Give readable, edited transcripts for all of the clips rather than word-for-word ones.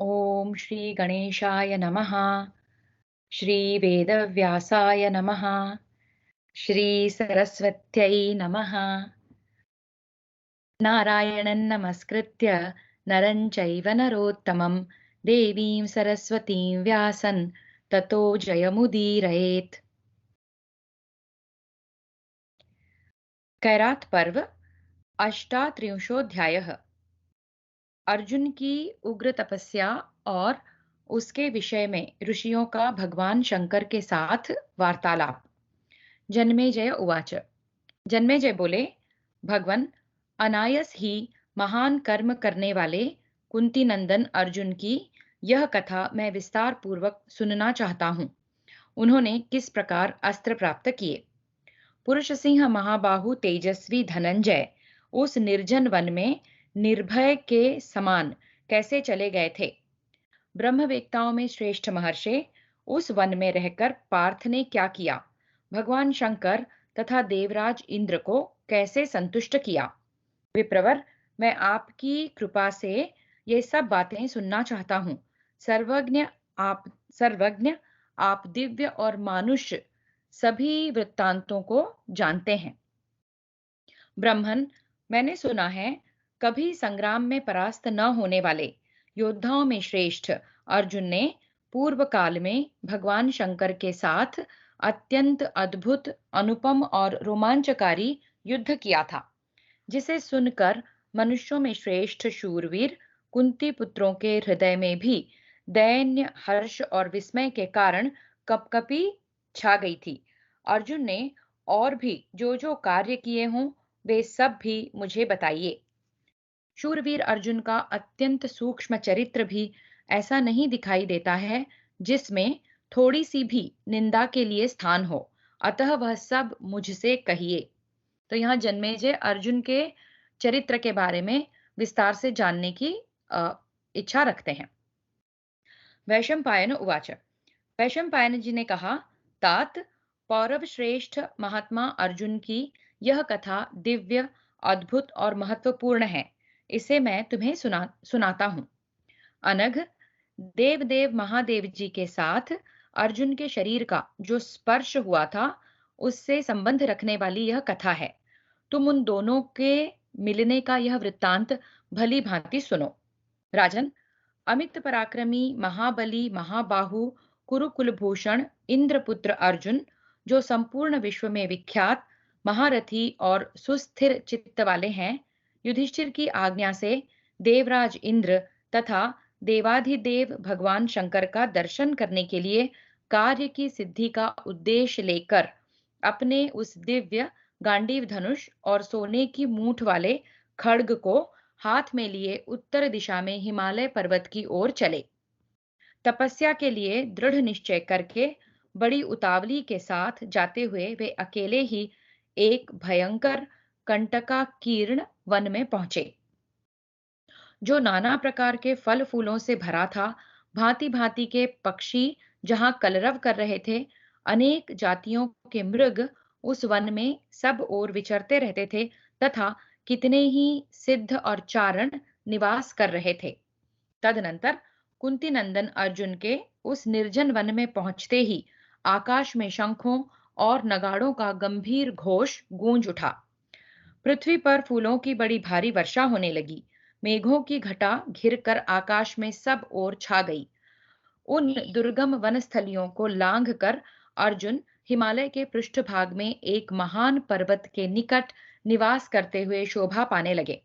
ॐ श्री गणेशाय नमः। श्री वेदव्यासाय नमः। श्री सरस्वत्यै नमः। नारायणं नमस्कृत्य नरं चैव नरोत्तमं देवीं सरस्वतीं व्यासं ततो जयमुदीरयेत्। कैरात पर्व अष्टात्रिंशोऽध्यायः। अर्जुन की उग्र तपस्या और उसके विषय में ऋषियों का भगवान शंकर के साथ वार्तालाप। जन्मेजय उवाच। जन्मेजय बोले, भगवन, अनायस ही महान कर्म करने वाले कुंती नंदन अर्जुन की यह कथा मैं विस्तार पूर्वक सुनना चाहता हूँ। उन्होंने किस प्रकार अस्त्र प्राप्त किए। पुरुष सिंह महाबाहु तेजस्वी धनंजय उस निर्जन वन में निर्भय के समान कैसे चले गए थे। ब्रह्मवेत्ताओं में श्रेष्ठ महर्षि उस वन में रहकर पार्थ ने क्या किया। भगवान शंकर तथा देवराज इंद्र को कैसे संतुष्ट किया। विप्रवर, मैं आपकी कृपा से ये सब बातें सुनना चाहता हूँ। सर्वज्ञ सर्वज्ञ आप दिव्य और मानुष सभी वृत्तांतों को जानते हैं। ब्रह्मन, मैंने सुना है कभी संग्राम में परास्त न होने वाले योद्धाओं में श्रेष्ठ अर्जुन ने पूर्व काल में भगवान शंकर के साथ अत्यंत अद्भुत, अनुपम और रोमांचकारी युद्ध किया था, जिसे सुनकर मनुष्यों में श्रेष्ठ शूरवीर कुंती पुत्रों के हृदय में भी दैन्य हर्ष और विस्मय के कारण कपकपी छा गई थी। अर्जुन ने और भी जो जो कार्य किए हों वे सब भी मुझे बताइए। शूरवीर अर्जुन का अत्यंत सूक्ष्म चरित्र भी ऐसा नहीं दिखाई देता है जिसमें थोड़ी सी भी निंदा के लिए स्थान हो, अतः वह सब मुझसे कहिए। तो यहाँ जन्मेजय अर्जुन के चरित्र के बारे में विस्तार से जानने की अ, इच्छा रखते हैं। वैशंपायन उवाच। वैशंपायन जी ने कहा, तात, पौरव श्रेष्ठ महात्मा अर्जुन की यह कथा दिव्य, अद्भुत और महत्वपूर्ण है। इसे मैं तुम्हें सुनाता हूँ। अनघ, देवदेव महादेव जी के साथ अर्जुन के शरीर का जो स्पर्श हुआ था उससे संबंध रखने वाली यह कथा है। तुम उन दोनों के मिलने का यह वृत्तांत भली भांति सुनो। राजन, अमित पराक्रमी महाबली महाबाहु कुरुकुलभूषण इंद्रपुत्र अर्जुन, जो संपूर्ण विश्व में विख्यात महारथी और सुस्थिर चित्त वाले हैं, युधिष्ठिर की आज्ञा से देवराज इंद्र तथा देवाधिदेव भगवान शंकर का दर्शन करने के लिए कार्य की सिद्धि का उद्देश्य लेकर अपने उस दिव्य गांडीव धनुष और सोने की मूठ वाले खड्ग को हाथ में लिए उत्तर दिशा में हिमालय पर्वत की ओर चले। तपस्या के लिए दृढ़ निश्चय करके बड़ी उतावली के साथ जाते हुए वे अकेले ही एक भयंकर कंटकाकीर्ण वन में पहुंचे, जो नाना प्रकार के फल फूलों से भरा था। भांति भांति के पक्षी जहां कलरव कर रहे थे, अनेक जातियों के मृग उस वन में सब ओर विचरते रहते थे, तथा कितने ही सिद्ध और चारण निवास कर रहे थे। तदनंतर कुंती नंदन अर्जुन के उस निर्जन वन में पहुंचते ही आकाश में शंखों और नगाड़ों का गंभीर घोष गूंज उठा। पृथ्वी पर फूलों की बड़ी भारी वर्षा होने लगी। मेघों की घटा घिर कर आकाश में सब ओर छा गई। उन दुर्गम वनस्थलियों को लांघ कर अर्जुन हिमालय के पृष्ठभाग में एक महान पर्वत के निकट निवास करते हुए शोभा पाने लगे।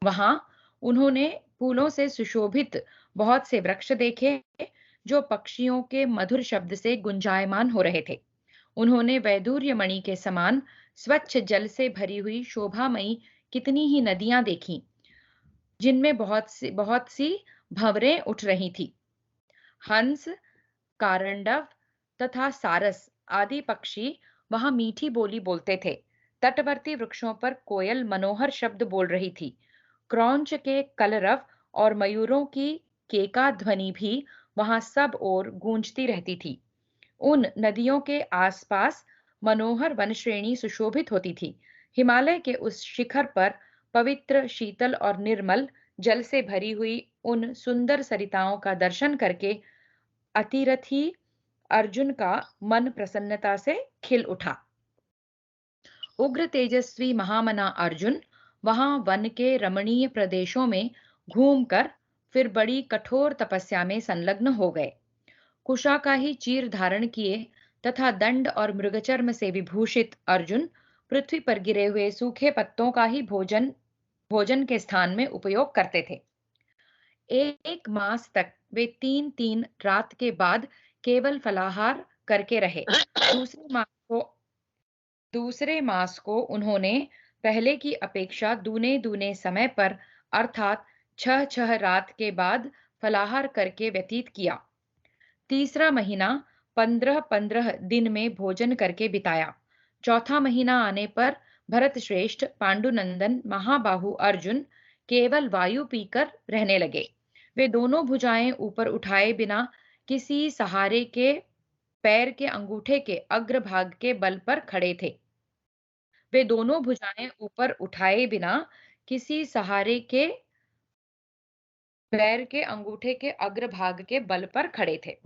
वहां उन्होंने फूलों से सुशोभित बहुत से वृक्ष देखे, जो पक्षियों के मधुर शब्द से गुंजायमान हो रहे थे। उन्होंने वैदूर्य मणि के समान स्वच्छ जल से भरी हुई शोभामयी कितनी ही नदियां देखीं, जिनमें बहुत सी भंवरें उठ रही थी। हंस, कारंडव तथा सारस आदि पक्षी वहां मीठी बोली बोलते थे। तटवर्ती वृक्षों पर कोयल मनोहर शब्द बोल रही थी। क्रौंच के कलरव और मयूरों की केका ध्वनि भी वहां सब ओर गूंजती रहती थी। उन नदियों के आसपास मनोहर वन श्रेणी सुशोभित होती थी। हिमालय के उस शिखर पर पवित्र, शीतल और निर्मल जल से भरी हुई उन सुंदर सरिताओं का दर्शन करके अतिरथी अर्जुन का मन प्रसन्नता से खिल उठा। उग्र तेजस्वी महामना अर्जुन वहां वन के रमणीय प्रदेशों में घूमकर फिर बड़ी कठोर तपस्या में संलग्न हो गए। कुशा का ही चीर धारण किए तथा दंड और मृगचर्म से विभूषित अर्जुन पृथ्वी पर गिरे हुए सूखे पत्तों का ही भोजन भोजन के स्थान में उपयोग करते थे। एक मास तक वे तीन तीन रात के बाद केवल फलाहार करके रहे। दूसरे मास को दूसरे मास को उन्होंने पहले की अपेक्षा दूने दूने समय पर अर्थात छह छह रात के बाद फलाहार करके व्यतीत किया। तीसरा महीना 15-15 दिन में भोजन करके बिताया। चौथा महीना आने पर भरत श्रेष्ठ पांडुनंदन महाबाहु अर्जुन केवल वायु पीकर रहने लगे। वे दोनों भुजाएं ऊपर उठाए बिना किसी सहारे के पैर के अंगूठे के अग्रभाग के बल पर खड़े थे। वे दोनों भुजाएं ऊपर उठाए बिना किसी सहारे के पैर के अंगूठे के अग्रभाग के बल पर खड़े थे।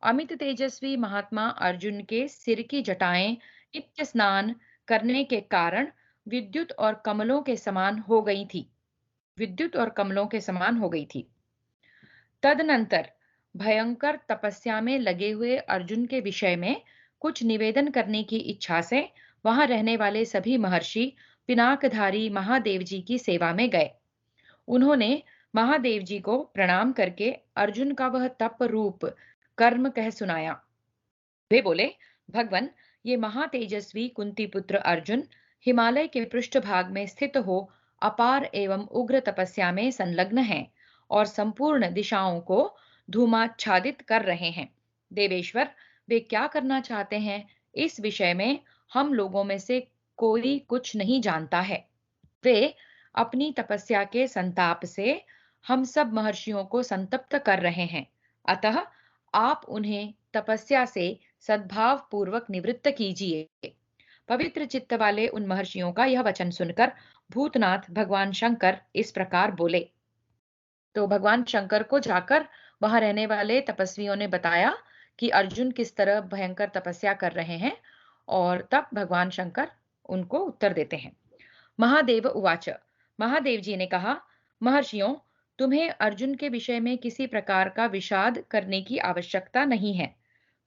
अमित तेजस्वी महात्मा अर्जुन के सिर की जटाएं नित्य स्नान करने के कारण विद्युत और कमलों के समान हो गई थी विद्युत और कमलों के समान हो गई थी। तदनंतर भयंकर तपस्या में लगे हुए अर्जुन के विषय में कुछ निवेदन करने की इच्छा से वहां रहने वाले सभी महर्षि पिनाकधारी महादेव जी की सेवा में गए। उन्होंने महादेव जी को प्रणाम करके अर्जुन का वह तप रूप कर्म कह सुनाया। वे बोले, भगवन, ये महातेजस्वी कुंती पुत्र अर्जुन हिमालय के पृष्ठभाग में स्थित हो अपार एवं उग्र तपस्या में संलग्न हैं और संपूर्ण दिशाओं को धूमाच्छादित कर रहे हैं। देवेश्वर, वे क्या करना चाहते हैं इस विषय में हम लोगों में से कोई कुछ नहीं जानता है। वे अपनी तपस्या के संताप से हम सब महर्षियों को संतप्त कर रहे हैं। अतः आप उन्हें तपस्या से सद्भाव पूर्वक निवृत्त कीजिए। पवित्र चित्त वाले उन महर्षियों का यह वचन सुनकर भूतनाथ भगवान शंकर इस प्रकार बोले। तो भगवान शंकर को जाकर वहां रहने वाले तपस्वियों ने बताया कि अर्जुन किस तरह भयंकर तपस्या कर रहे हैं, और तब भगवान शंकर उनको उत्तर देते हैं। महादेव उवाच, महादेव जी ने कहा, महर्षियों, तुम्हें अर्जुन के विषय में किसी प्रकार का विषाद करने की आवश्यकता नहीं है।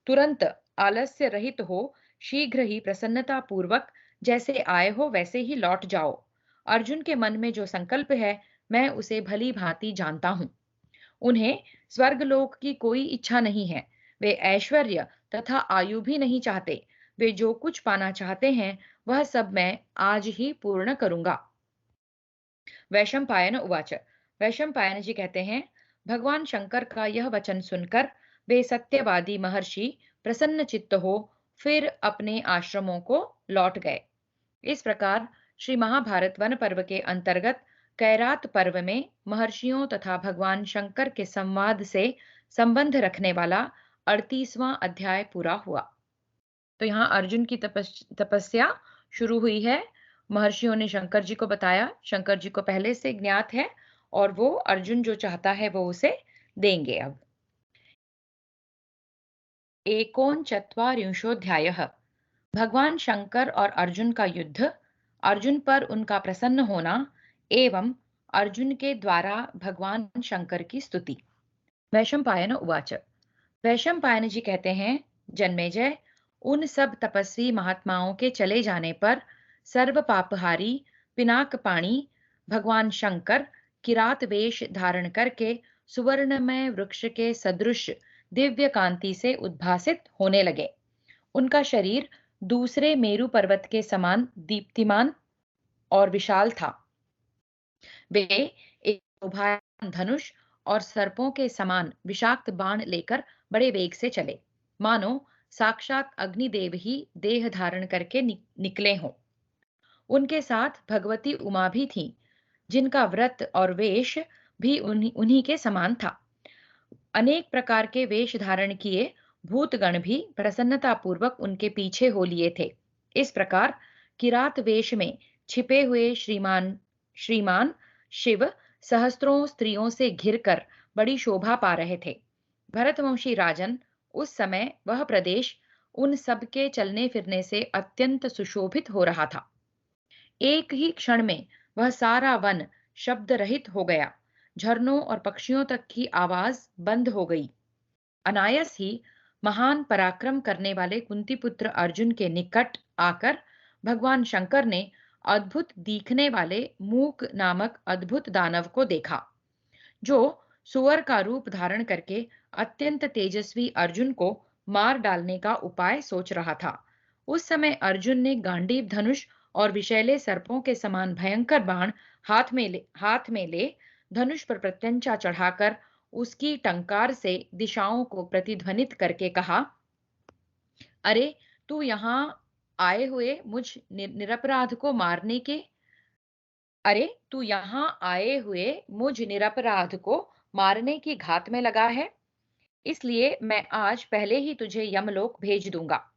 तुरंत आलस्य रहित हो शीघ्र ही प्रसन्नता पूर्वक जैसे आए हो वैसे ही लौट जाओ। अर्जुन के मन में जो संकल्प है मैं उसे भली भांति जानता हूँ। उन्हें स्वर्गलोक की कोई इच्छा नहीं है। वे ऐश्वर्य तथा आयु भी नहीं चाहते। वे जो कुछ पाना चाहते हैं वह सब मैं आज ही पूर्ण करूंगा। वैशंपायन उवाच, वैशंपायन जी कहते हैं, भगवान शंकर का यह वचन सुनकर वे सत्यवादी महर्षि प्रसन्न चित्त हो फिर अपने आश्रमों को लौट गए। इस प्रकार श्री महाभारत वन पर्व के अंतर्गत कैरात पर्व में महर्षियों तथा भगवान शंकर के संवाद से संबंध रखने वाला 38वां अध्याय पूरा हुआ। तो यहाँ अर्जुन की तपस्या शुरू हुई है। महर्षियों ने शंकर जी को बताया, शंकर जी को पहले से ज्ञात है और वो अर्जुन जो चाहता है वो उसे देंगे। अब एकोनचत्वारिंशोऽध्यायः। भगवान शंकर और अर्जुन का युद्ध, अर्जुन पर उनका प्रसन्न होना एवं अर्जुन के द्वारा भगवान शंकर की स्तुति। वैशंपायन उवाच, वैशंपायन जी कहते हैं, जन्मेजय, उन सब तपस्वी महात्माओं के चले जाने पर सर्व पापहारी पिनाकपाणी भगवान शंकर किरात वेश धारण करके सुवर्णमय वृक्ष के सदृश दिव्य कांति से उद्भासित होने लगे। उनका शरीर दूसरे मेरु पर्वत के समान दीप्तिमान और विशाल था। वे एक शोभायमान धनुष और सर्पों के समान विषाक्त बाण लेकर बड़े वेग से चले, मानो साक्षात अग्निदेव ही देह धारण करके निकले हों। उनके साथ भगवती उमा भी थीं, जिनका व्रत और वेश भी उन्हीं के समान था। अनेक प्रकार के वेश धारण किए भूतगण भी प्रसन्नता पूर्वक उनके पीछे हो लिए थे। इस प्रकार किरात वेश में छिपे हुए श्रीमान शिव सहस्त्रों स्त्रियों से घिरकर बड़ी शोभा पा रहे थे। भरतवंशी राजन, उस समय वह प्रदेश उन सब के चलने फिरने से अत्यंत सुशोभित हो रहा था। एक ही क्षण में वह सारा वन शब्द रहित हो गया। झरनों और पक्षियों तक की आवाज बंद हो गई। अनायास ही महान पराक्रम करने वाले कुंती पुत्र अर्जुन के निकट आकर भगवान शंकर ने अद्भुत दिखने वाले मूक नामक अद्भुत दानव को देखा, जो सुअर का रूप धारण करके अत्यंत तेजस्वी अर्जुन को मार डालने का उपाय सोच रहा था। उस समय अर्जुन ने गांडीव धनुष और विषैले सर्पों के समान भयंकर बाण हाथ में ले धनुष पर प्रत्यंचा चढ़ाकर उसकी टंकार से दिशाओं को प्रतिध्वनित करके कहा, अरे, तू यहाँ आए हुए मुझ निरपराध को मारने के अरे, तू यहाँ आए हुए मुझ निरपराध को मारने की घात में लगा है, इसलिए मैं आज पहले ही तुझे यमलोक भेज दूंगा।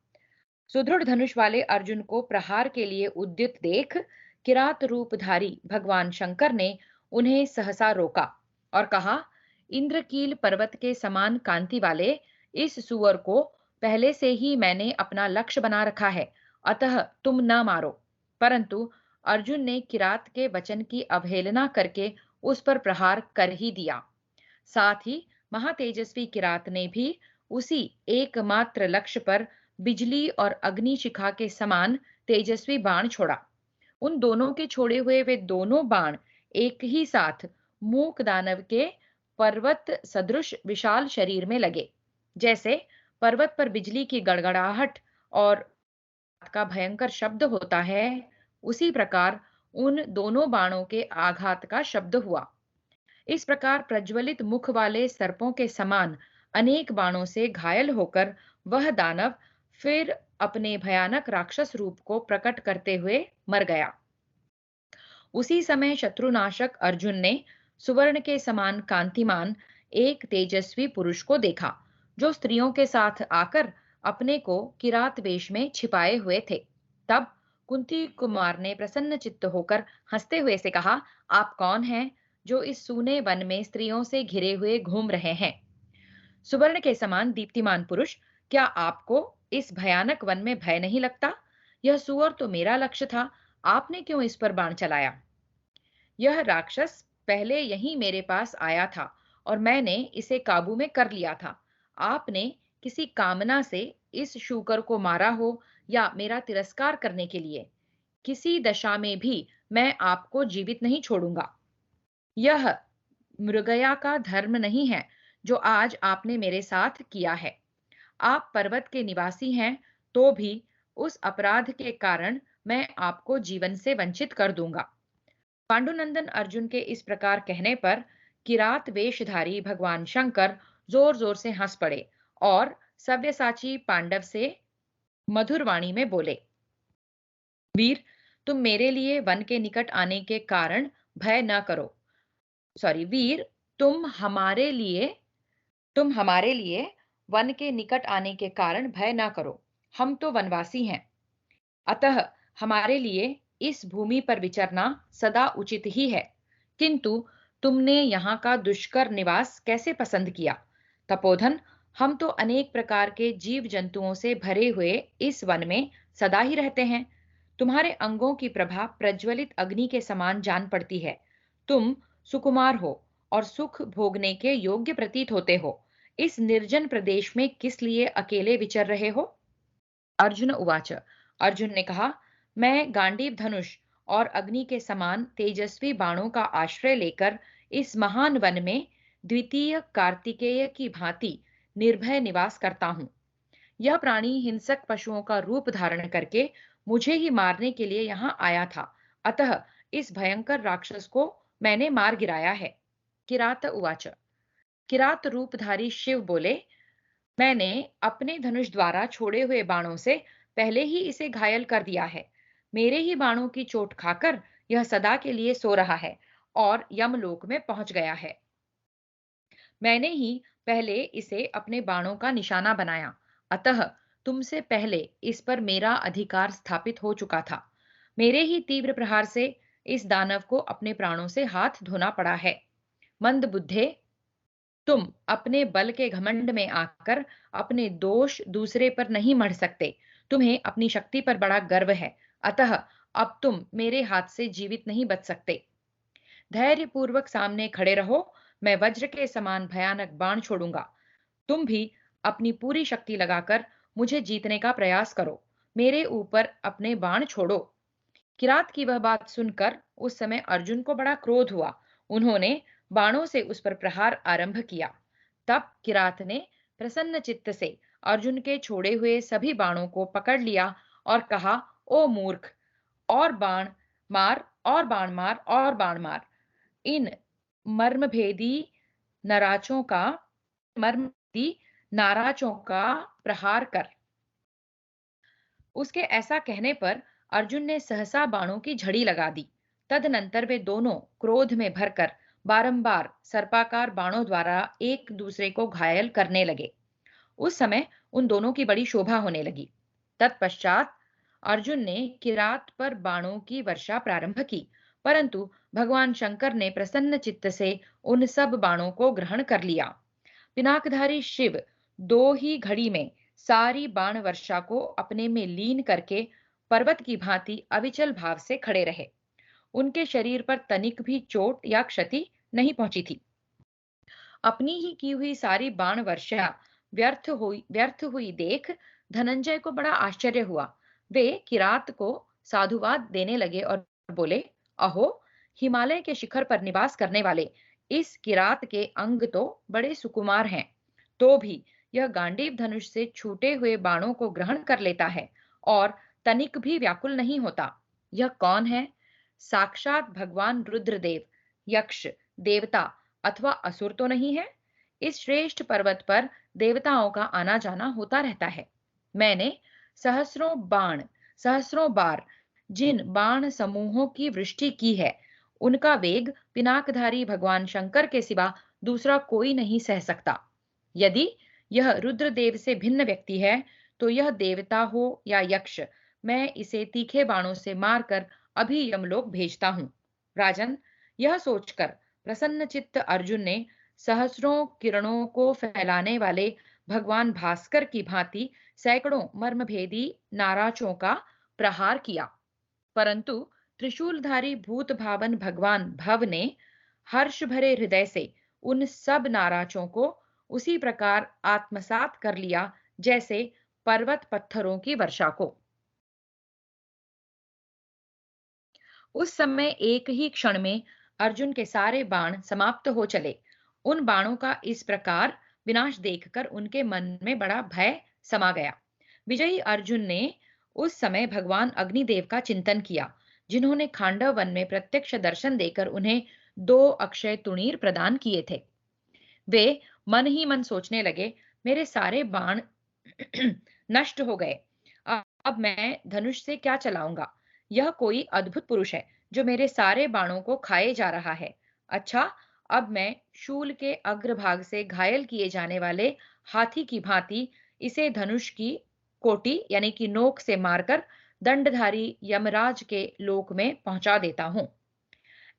सुदृढ़ धनुष वाले अर्जुन को प्रहार के लिए उद्यत देख किरात रूपधारी भगवान शंकर ने उन्हें सहसा रोका और कहा, इंद्रकील पर्वत के समान कांति वाले इस सुअर को पहले से ही मैंने अपना लक्ष्य बना रखा है, अतः तुम न मारो। परंतु अर्जुन ने किरात के वचन की अवहेलना करके उस पर प्रहार कर ही दिया। साथ ही महातेजस्वी किरात ने भी उसी एकमात्र लक्ष्य पर बिजली और अग्निशिखा के समान तेजस्वी बाण छोड़ा। उन दोनों के छोड़े हुए वे दोनों बाण एक ही साथ मूक दानव के पर्वत सदृश विशाल शरीर में लगे। जैसे पर्वत पर बिजली की गड़गड़ाहट और का भयंकर शब्द होता है, उसी प्रकार उन दोनों बाणों के आघात का शब्द हुआ। इस प्रकार प्रज्वलित मुख वाले सर्पों के समान अनेक बाणों से घायल होकर वह दानव फिर अपने भयानक राक्षस रूप को प्रकट करते हुए मर गया। उसी समय शत्रुनाशक अर्जुन ने सुवर्ण के समान कांतिमान एक तेजस्वी पुरुष को देखा, जो स्त्रियों के साथ आकर अपने को किरात वेश में छिपाए हुए थे। तब कुंती कुमार ने प्रसन्न चित्त होकर हंसते हुए से कहा, आप कौन हैं जो इस सूने वन में स्त्रियों से घिरे हुए घूम रहे हैं? सुवर्ण के समान दीप्तिमान पुरुष, क्या आपको इस भयानक वन में भय नहीं लगता? यह सुअर तो मेरा लक्ष्य था, आपने क्यों इस पर बाण चलाया? यह राक्षस पहले यहीं मेरे पास आया था और मैंने इसे काबू में कर लिया था। आपने किसी कामना से इस शूकर को मारा हो या मेरा तिरस्कार करने के लिए, किसी दशा में भी मैं आपको जीवित नहीं छोड़ूंगा। यह मृगया का धर्म नहीं है जो आज आपने मेरे साथ किया है। आप पर्वत के निवासी हैं, तो भी उस अपराध के कारण मैं आपको जीवन से वंचित कर दूंगा। पांडुनंदन अर्जुन के इस प्रकार कहने पर किरात वेशधारी भगवान शंकर जोर जोर से हंस पड़े और सव्यसाची पांडव से मधुर वाणी में बोले, वीर, तुम मेरे लिए वन के निकट आने के कारण भय न करो। सॉरी वीर, तुम हमारे लिए वन के निकट आने के कारण भय ना करो। हम तो वनवासी हैं, अतः हमारे लिए इस भूमि पर विचरना सदा उचित ही है। किंतु तुमने यहाँ का दुष्कर निवास कैसे पसंद किया? तपोधन, हम तो अनेक प्रकार के जीव जंतुओं से भरे हुए इस वन में सदा ही रहते हैं। तुम्हारे अंगों की प्रभा प्रज्वलित अग्नि के समान जान पड़ती है। तुम सुकुमार हो और सुख भोगने के योग्य प्रतीत होते हो। इस निर्जन प्रदेश में किस लिए अकेले विचर रहे हो? अर्जुन उवाच। अर्जुन ने कहा, मैं गांडीव धनुष और अग्नि के समान तेजस्वी बाणों का आश्रय लेकर इस महान वन में द्वितीय कार्तिकेय की भांति निर्भय निवास करता हूँ। यह प्राणी हिंसक पशुओं का रूप धारण करके मुझे ही मारने के लिए यहाँ आया था, अतः इस भयंकर राक्षस को मैंने मार गिराया है। किरात उवाच। किरात रूपधारी शिव बोले, मैंने अपने धनुष द्वारा छोड़े हुए बाणों से पहले ही इसे घायल कर दिया है। मेरे ही बाणों की चोट खाकर यह सदा के लिए सो रहा है और यमलोक में पहुंच गया है। मैंने ही पहले इसे अपने बाणों का निशाना बनाया, अतः तुमसे पहले इस पर मेरा अधिकार स्थापित हो चुका था। मेरे ही तीव्र प्रहार से इस दानव को अपने प्राणों से हाथ धोना पड़ा है। मंद बुद्धे, तुम अपने बल के घमंड में आकर अपने दोष दूसरे पर नहीं मढ़ सकते। तुम्हें अपनी शक्ति पर बड़ा गर्व है, अतः अब तुम मेरे हाथ से जीवित नहीं बच सकते। धैर्यपूर्वक सामने खड़े रहो, मैं वज्र के समान भयानक बाण छोड़ूंगा। तुम भी अपनी पूरी शक्ति लगाकर मुझे जीतने का प्रयास करो। मेरे ऊपर अपने बाण छोड़ो। किरात की वह बात सुनकर उस समय अर्जुन को बड़ा क्रोध हुआ। उन्होंने बाणों से उस पर प्रहार आरंभ किया। तब किरात ने प्रसन्न चित्त से अर्जुन के छोड़े हुए सभी बाणों को पकड़ लिया और कहा, ओ मूर्ख, और बाण मार, और बाण मार, और बाण मार। इन मर्मभेदी नराचों का मर्मभेदी नाराजों का प्रहार कर। उसके ऐसा कहने पर अर्जुन ने सहसा बाणों की झड़ी लगा दी। तदनंतर वे दोनों क्रोध में भरकर बारंबार सर्पाकार बाणों द्वारा एक दूसरे को घायल करने लगे। उस समय उन दोनों की बड़ी शोभा होने लगी। तत्पश्चात अर्जुन ने किरात पर बाणों की वर्षा प्रारंभ की, परंतु भगवान शंकर ने प्रसन्न चित्त से उन सब बाणों को ग्रहण कर लिया। पिनाकधारी शिव दो ही घड़ी में सारी बाण वर्षा को अपने में लीन करके पर्वत की भांति अविचल भाव से खड़े रहे। उनके शरीर पर तनिक भी चोट या क्षति नहीं पहुंची थी। अपनी ही की हुई सारी बाण वर्षा व्यर्थ हुई देख धनंजय को बड़ा आश्चर्य हुआ। वे किरात को साधुवाद देने लगे और बोले, अहो, हिमालय के शिखर पर निवास करने वाले इस किरात के अंग तो बड़े सुकुमार हैं, तो भी यह गांडीव धनुष से छूटे हुए बाणों को ग्रहण कर लेता है और तनिक भी व्याकुल नहीं होता। यह कौन है? साक्षात भगवान रुद्रदेव, यक्ष, देवता अथवा असुर तो नहीं है। इस श्रेष्ठ पर्वत पर देवताओं का आना जाना होता रहता है। मैंने सहस्रों बार जिन बाण समूहों की वृष्टि की है, उनका वेग पिनाकधारी भगवान शंकर के सिवा दूसरा कोई नहीं सह सकता। यदि यह रुद्रदेव से भिन्न व्यक्ति है, तो यह देवता हो या यक्ष, मैं इसे तीखे बाणों से मारकर अभी यमलोक भेजता हूँ। राजन, यह सोचकर प्रसन्नचित्त अर्जुन ने सहस्रों किरणों को फैलाने वाले भगवान भास्कर की भांति सैकड़ों मर्मभेदी नाराजों का प्रहार किया, परंतु त्रिशूलधारी भूत भावन भगवान भव ने हर्ष भरे हृदय से उन सब नाराजों को उसी प्रकार आत्मसात कर लिया जैसे पर्वत पत्थरों की वर्षा को। उस समय एक ही क्षण में अर्जुन के सारे बाण समाप्त हो चले। उन बाणों का इस प्रकार विनाश देखकर उनके मन में बड़ा भय समा गया। विजयी अर्जुन ने उस समय भगवान अग्निदेव का चिंतन किया, जिन्होंने खांडव वन में प्रत्यक्ष दर्शन देकर उन्हें 2 अक्षय तुणीर प्रदान किए थे। वे मन ही मन सोचने लगे, मेरे सारे बाण नष्ट हो गए। अब मैं धनुष से क्या चलाऊंगा? यह कोई अद्भुत पुरुष है जो मेरे सारे बाणों को खाए जा रहा है। अच्छा, अब मैं शूल के अग्रभाग से घायल किए जाने वाले हाथी की भांति इसे धनुष की कोटी यानी कि नोक से मारकर दंडधारी यमराज के लोक में पहुंचा देता हूं।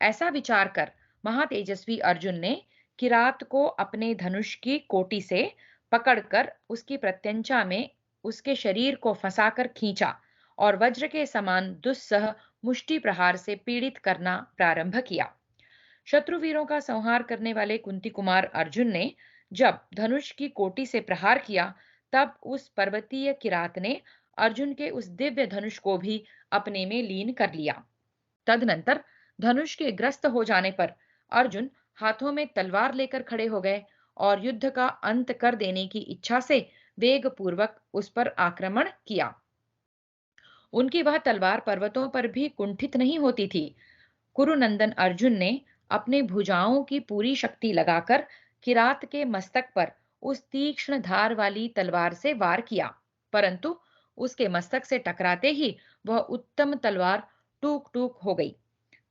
ऐसा विचार कर महातेजस्वी अर्जुन ने किरात को अपने धनुष की कोटि से पकड़कर उसकी प्रत्यंचा में उसके शरीर को फंसाकर खींचा और वज्र के समान दुस्सह मुष्टि प्रहार से पीड़ित करना प्रारंभ किया। शत्रुवीरों का संहार करने वाले कुंती कुमार अर्जुन ने जब धनुष की कोटि से प्रहार किया, तब उस पर्वतीय किरात ने अर्जुन के उस दिव्य धनुष को भी अपने में लीन कर लिया। तदनंतर धनुष के ग्रस्त हो जाने पर अर्जुन हाथों में तलवार लेकर खड़े हो गए और युद्ध का अंत कर देने की इच्छा से वेग पूर्वक उस पर आक्रमण किया। उनकी वह तलवार पर्वतों पर भी कुंठित नहीं होती थी। कुरुनंदन अर्जुन ने अपने भुजाओं की पूरी शक्ति लगाकर किरात के मस्तक पर उस तीक्ष्ण धार वाली तलवार से वार किया, परंतु उसके मस्तक से टकराते ही वह उत्तम तलवार टूक टूक हो गई।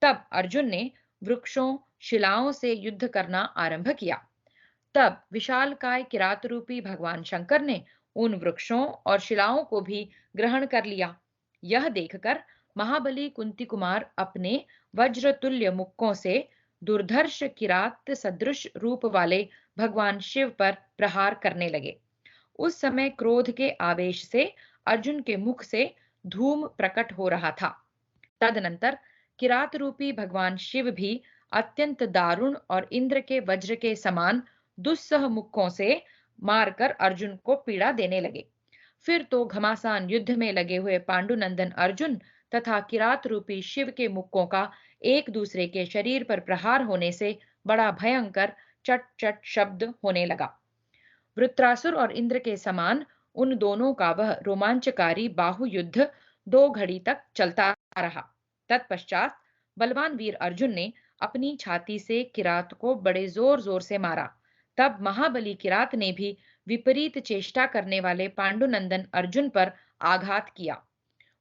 तब अर्जुन ने वृक्षों, शिलाओं से युद्ध करना आरंभ किया। तब विशालकाय किरात रूपी भगवान शंकर ने उन वृक्षों और शिलाओं को भी ग्रहण कर लिया। यह देखकर महाबली कुंती कुमार अपने वज्रतुल्य मुक्कों से दुर्धर्ष किरात सदृश रूप वाले भगवान शिव पर प्रहार करने लगे। उस समय क्रोध के आवेश से अर्जुन के मुख से धूम प्रकट हो रहा था। तदनंतर किरात रूपी भगवान शिव भी अत्यंत दारुण और इंद्र के वज्र के समान दुस्सह मुक्कों से मारकर अर्जुन को पीड़ा देने लगे। फिर तो घमासान युद्ध में लगे हुए पांडुनंदन अर्जुन तथा किरात रूपी शिव के मुक्कों का एक दूसरे के शरीर पर प्रहार होने से बड़ा भयंकर चट चट शब्द होने लगा। वृत्रासुर और इंद्र के समान उन दोनों का वह रोमांचकारी बाहु युद्ध 2 घड़ी तक चलता रहा। तत्पश्चात बलवान वीर अर्जुन ने अपनी छाती से किरात को बड़े जोर जोर से मारा। तब महाबली किरात ने भी विपरीत चेष्टा करने वाले पांडुनंदन अर्जुन पर आघात किया।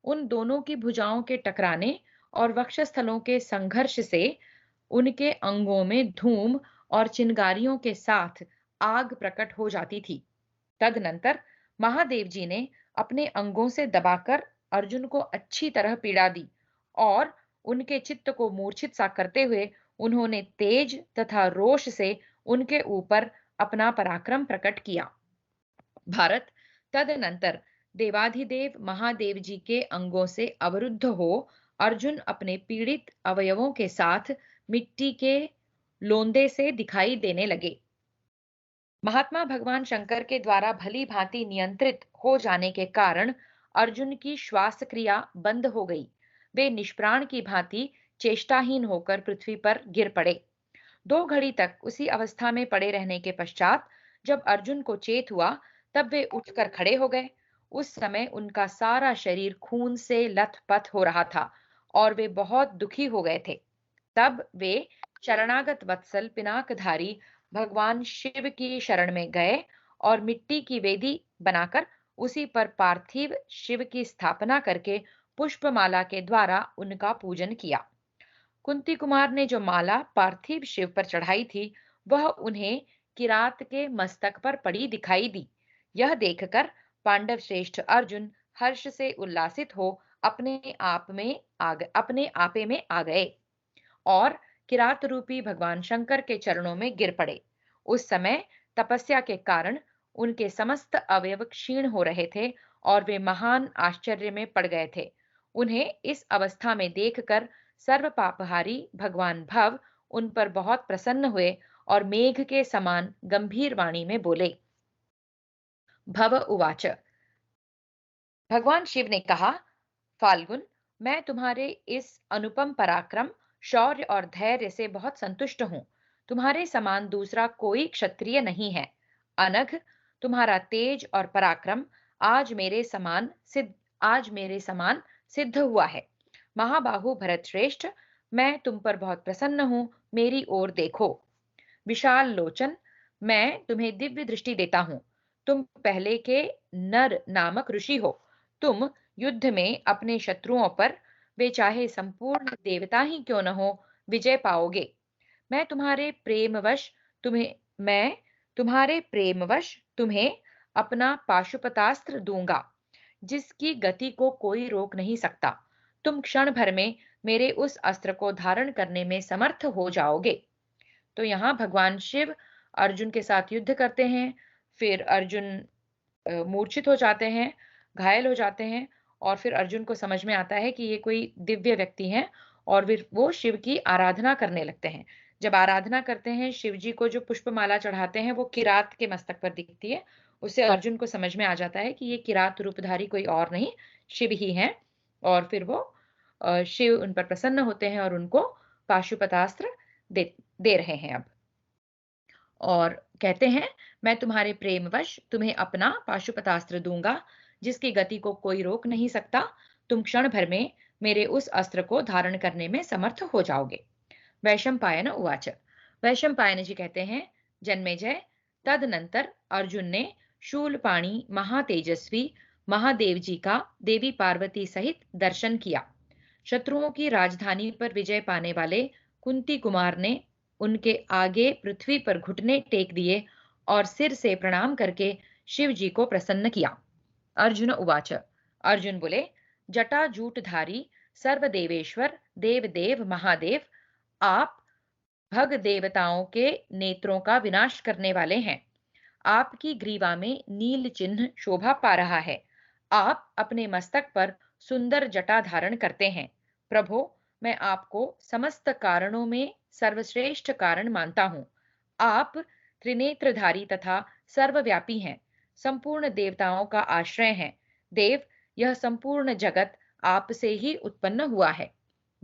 उन दोनों की भुजाओं के टकराने और वक्षस्थलों के संघर्ष से उनके अंगों में धूम और चिंगारियों के साथ आग प्रकट हो जाती थी। तदनंतर महादेव जी ने अपने अंगों से दबाकर अर्जुन को अच्छी तरह पीड़ा दी और उनके चित्त को मूर्छित सा करते हुए उन्होंने तेज तथा रोष से उनके ऊपर अपना पराक्रम प्रकट किया। भारत तदनंतर देवाधिदेव महादेव जी के अंगों से अवरुद्ध हो अर्जुन अपने पीड़ित अवयवों के साथ मिट्टी के लोंदे से दिखाई देने लगे। महात्मा भगवान शंकर के द्वारा भली भांति नियंत्रित हो जाने के कारण अर्जुन की श्वास क्रिया बंद हो गई। वे निष्प्राण की भांति चेष्टाहीन होकर पृथ्वी पर गिर पड़े। 2 घड़ी तक उसी अवस्था में पड़े रहने के पश्चात जब अर्जुन को चेत हुआ तब वे उठकर खड़े हो गए। उस समय उनका सारा शरीर खून से लथपथ हो रहा था और वे बहुत दुखी हो गए थे। तब वे शरणागत वत्सल पिनाकधारी भगवान शिव की शरण में गए और मिट्टी की वेदी बनाकर उसी पर पार्थिव शिव की स्थापना करके पुष्पमाला के द्वारा उनका पूजन किया। कुंती कुमार ने जो माला पार्थिव शिव पर चढ़ाई थी वह उन्हें किरात के मस्तक पर पड़ी दिखाई दी। यह देखकर पांडव श्रेष्ठ अर्जुन हर्ष से उल्लासित हो अपने आपे में आ गए और किरात रूपी भगवान शंकर के चरणों में गिर पड़े। उस समय तपस्या के कारण उनके समस्त अवयव क्षीण हो रहे थे और वे महान आश्चर्य में पड़ गए थे। उन्हें इस अवस्था में देखकर सर्व पापहारी भगवान भव उन पर बहुत प्रसन्न हुए और मेघ के समान गंभीर वाणी में बोले। भव उवाच। भगवान शिव ने कहा, फाल्गुन, मैं तुम्हारे इस अनुपम पराक्रम, शौर्य और धैर्य से बहुत संतुष्ट हूं। तुम्हारे समान दूसरा कोई क्षत्रिय नहीं है। अनघ, तुम्हारा तेज और पराक्रम आज मेरे समान सिद्ध हुआ है। महाबाहु भरत श्रेष्ठ, मैं तुम पर बहुत प्रसन्न हूं। मेरी ओर देखो। विशाल लोचन, मैं तुम्हें दिव्य दृष्टि देता हूं। तुम पहले के नर नामक ऋषि हो। तुम युद्ध में अपने शत्रुओं पर, वे चाहे संपूर्ण देवता ही क्यों न हो, विजय पाओगे। मैं तुम्हारे प्रेमवश तुम्हें अपना पाशुपतास्त्र दूंगा, जिसकी गति को कोई रोक नहीं सकता। तुम क्षण भर में मेरे उस अस्त्र को धारण करने में समर्थ हो जाओगे। तो यहाँ भगवान शिव अर्जुन के साथ युद्ध करते हैं। फिर अर्जुन मूर्छित हो जाते हैं, घायल हो जाते हैं और फिर अर्जुन को समझ में आता है कि ये कोई दिव्य व्यक्ति हैं और फिर वो शिव की आराधना करने लगते हैं। जब आराधना करते हैं, शिव जी को जो पुष्पमाला चढ़ाते हैं वो किरात के मस्तक पर दिखती है। उससे अर्जुन को समझ में आ जाता है कि ये किरात रूपधारी कोई और नहीं, शिव ही हैं। और फिर वो शिव उन पर प्रसन्न होते हैं और उनको पाशुपतास्त्र दे रहे हैं अब। और कहते हैं, मैं तुम्हारे प्रेमवश तुम्हें अपना पाशुपतास्त्र दूंगा, जिसकी गति को कोई रोक नहीं सकता। तुम क्षण भर में मेरे उस अस्त्र को धारण करने में समर्थ हो जाओगे। वैशंपायन उवाच। वैशंपायन जी कहते हैं, जन्मेजय, तदनंतर अर्जुन ने शूलपाणी महातेजस्वी महादेव जी का देवी पार्वती सहित दर्शन किया। शत्रुओं की राजधानी पर विजय पाने वाले कुंती कुमार ने उनके आगे पृथ्वी पर घुटने टेक दिए और सिर से प्रणाम करके शिव जी को प्रसन्न किया। अर्जुन उवाच। अर्जुन बोले, जटा जूटधारी सर्वदेवेश्वर देवदेव महादेव, आप भग देवताओं के नेत्रों का विनाश करने वाले हैं। आपकी ग्रीवा में नील चिन्ह शोभा पा रहा है। आप अपने मस्तक पर सुंदर जटा धारण करते हैं। प्रभो, मैं आपको समस्त कारणों में सर्वश्रेष्ठ कारण मानता हूँ। आप त्रिनेत्रधारी तथा सर्वव्यापी हैं, संपूर्ण देवताओं का आश्रय हैं। देव, यह संपूर्ण जगत आपसे ही उत्पन्न हुआ है।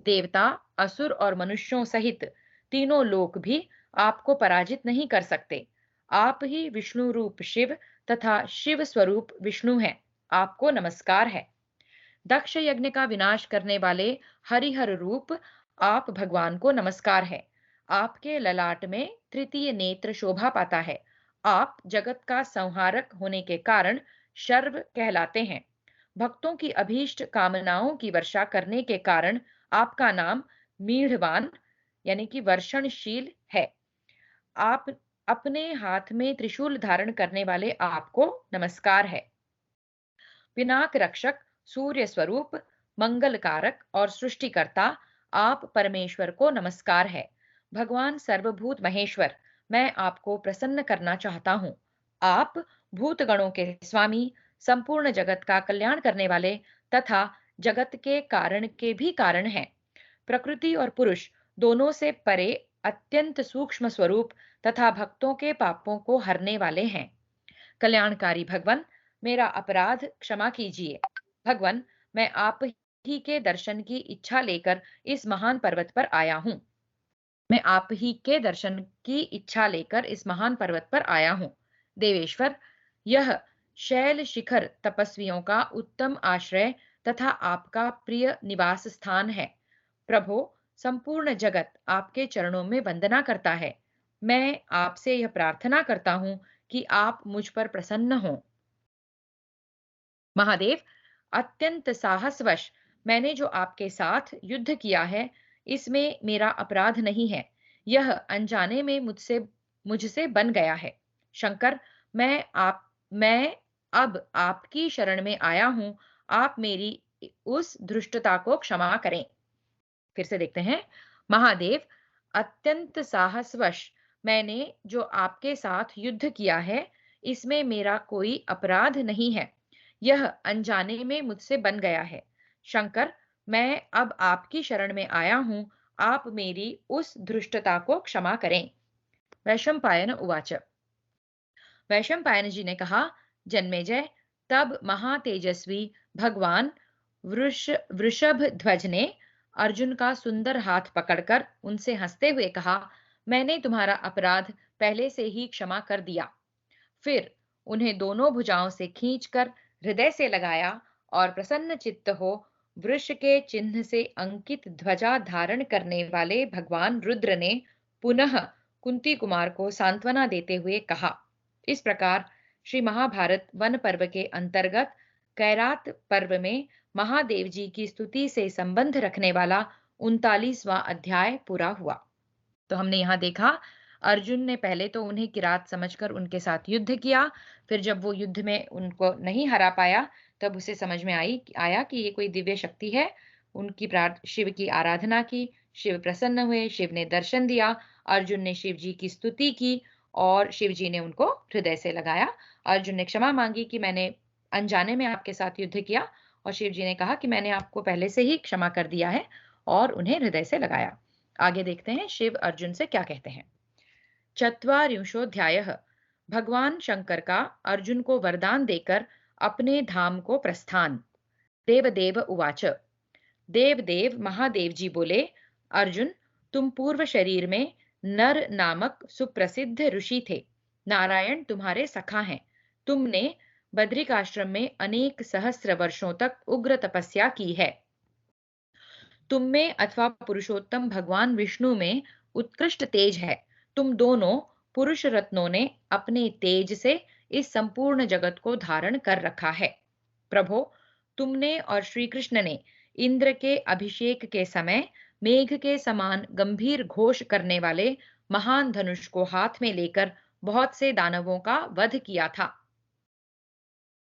देवता, असुर और मनुष्यों सहित तीनों लोक भी आपको पराजित नहीं कर सकते। आप ही विष्णु रूप शिव तथा शिव स्वरूप विष्णु हैं। आपको नमस्कार है। दक्ष यज्ञ का विनाश करने वाले हरिहर रूप आप भगवान को नमस्कार है। आपके ललाट में तृतीय नेत्र शोभा पाता है। आप जगत का संहारक होने के कारण शर्व कहलाते हैं। भक्तों की अभीष्ट कामनाओं की वर्षा करने के कारण आपका नाम मीढ़वान यानी कि वर्षणशील है। आप अपने हाथ में त्रिशूल धारण करने वाले आपको नमस्कार है। पिनाक रक्षक, सूर्य स्वरूप, मंगल कारक और सृष्टिकर्ता आप परमेश्वर को नमस्कार है। भगवान सर्वभूत महेश्वर, मैं आपको प्रसन्न करना चाहता हूँ। आप भूतगणों के स्वामी, संपूर्ण जगत का कल्याण करने वाले तथा जगत के कारण के भी कारण हैं। प्रकृति और पुरुष दोनों से परे अत्यंत सूक्ष्म स्वरूप तथा भक्तों के पापों को हरने वाले हैं। कल्याणकारी भगवन, मेरा अपराध क्षमा कीजिए। भगवन, मैं आप ही के दर्शन की इच्छा लेकर इस महान पर्वत पर आया हूँ। मैं आप ही के दर्शन की इच्छा लेकर इस महान पर्वत पर आया हूँ। देवेश्वर, यह शैल शिखर तपस्वियों का उत्तम आश्रय तथा आपका प्रिय निवास स्थान है। प्रभो, संपूर्ण जगत आपके चरणों में वंदना करता है। मैं आपसे यह प्रार्थना करता हूँ कि आप मुझ पर प्रसन्न हों। महादेव, अत्यंत साहसवश मैंने जो आपके साथ युद्ध किया है, इसमें मेरा अपराध नहीं है। यह अनजाने में मुझसे बन गया है। शंकर, मैं अब आपकी शरण में आया हूं। आप मेरी उस धृष्टता को क्षमा करें। फिर से देखते हैं। महादेव, अत्यंत साहसवश मैंने जो आपके साथ युद्ध किया है, इसमें मेरा कोई अपराध नहीं है। यह अनजाने में मुझसे बन गया है। शंकर, मैं अब आपकी शरण में आया हूं। आप मेरी उस धृष्टता को क्षमा करें। वैशंपायन उवाच। वैशंपायन जी ने कहा, जन्मेजय, तब महातेजस्वी भगवान वृषभ ध्वज ने अर्जुन का सुंदर हाथ पकड़कर उनसे हंसते हुए कहा, मैंने तुम्हारा अपराध पहले से ही क्षमा कर दिया। फिर उन्हें दोनों भुजाओं से खींचकर हृदय से लगाया और प्रसन्न चित्त हो वृष के चिन्ह से अंकित ध्वजा धारण करने वाले भगवान रुद्र ने पुनः कुंती कुमार को सांत्वना देते हुए कहा। इस प्रकार श्री महाभारत वन पर्व के अंतर्गत कैरात पर्व में महादेव जी की स्तुति से संबंध रखने वाला 39वां अध्याय पूरा हुआ। तो हमने यहाँ देखा, अर्जुन ने पहले तो उन्हें किरात समझकर उनके साथ युद्ध किया। फिर जब वो युद्ध में उनको नहीं हरा पाया, तब उसे समझ में आया कि ये कोई दिव्य शक्ति है। उनकी शिव की आराधना की, शिव प्रसन्न हुए, शिव ने दर्शन दिया। अर्जुन ने शिव जी की स्तुति की और शिव जी ने उनको हृदय से लगाया। अर्जुन ने क्षमा मांगी कि मैंने अनजाने में आपके साथ युद्ध किया, और शिव जी ने कहा कि मैंने आपको पहले से ही क्षमा कर दिया है, और उन्हें हृदय से लगाया। आगे देखते हैं शिव अर्जुन से क्या कहते हैं। चत्वारिंशोऽध्यायः। भगवान शंकर का अर्जुन को वरदान देकर अपने धाम को प्रस्थान। देवदेव उवाच। देवदेव महादेव जी बोले, अर्जुन, तुम पूर्व शरीर में नर नामक सुप्रसिद्ध ऋषि थे। नारायण तुम्हारे सखा हैं। तुमने बद्रिकाश्रम में अनेक सहस्र वर्षों तक उग्र तपस्या की है। तुम में अथवा पुरुषोत्तम भगवान विष्णु में उत्कृष्ट तेज है। तुम दोनों पुरुष रत्नों ने अपने तेज से इस संपूर्ण जगत को धारण कर रखा है। प्रभो, तुमने और श्री कृष्ण ने इंद्र के अभिषेक के समय मेघ के समान गंभीर घोष करने वाले महान धनुष को हाथ में लेकर बहुत से दानवों का वध किया था।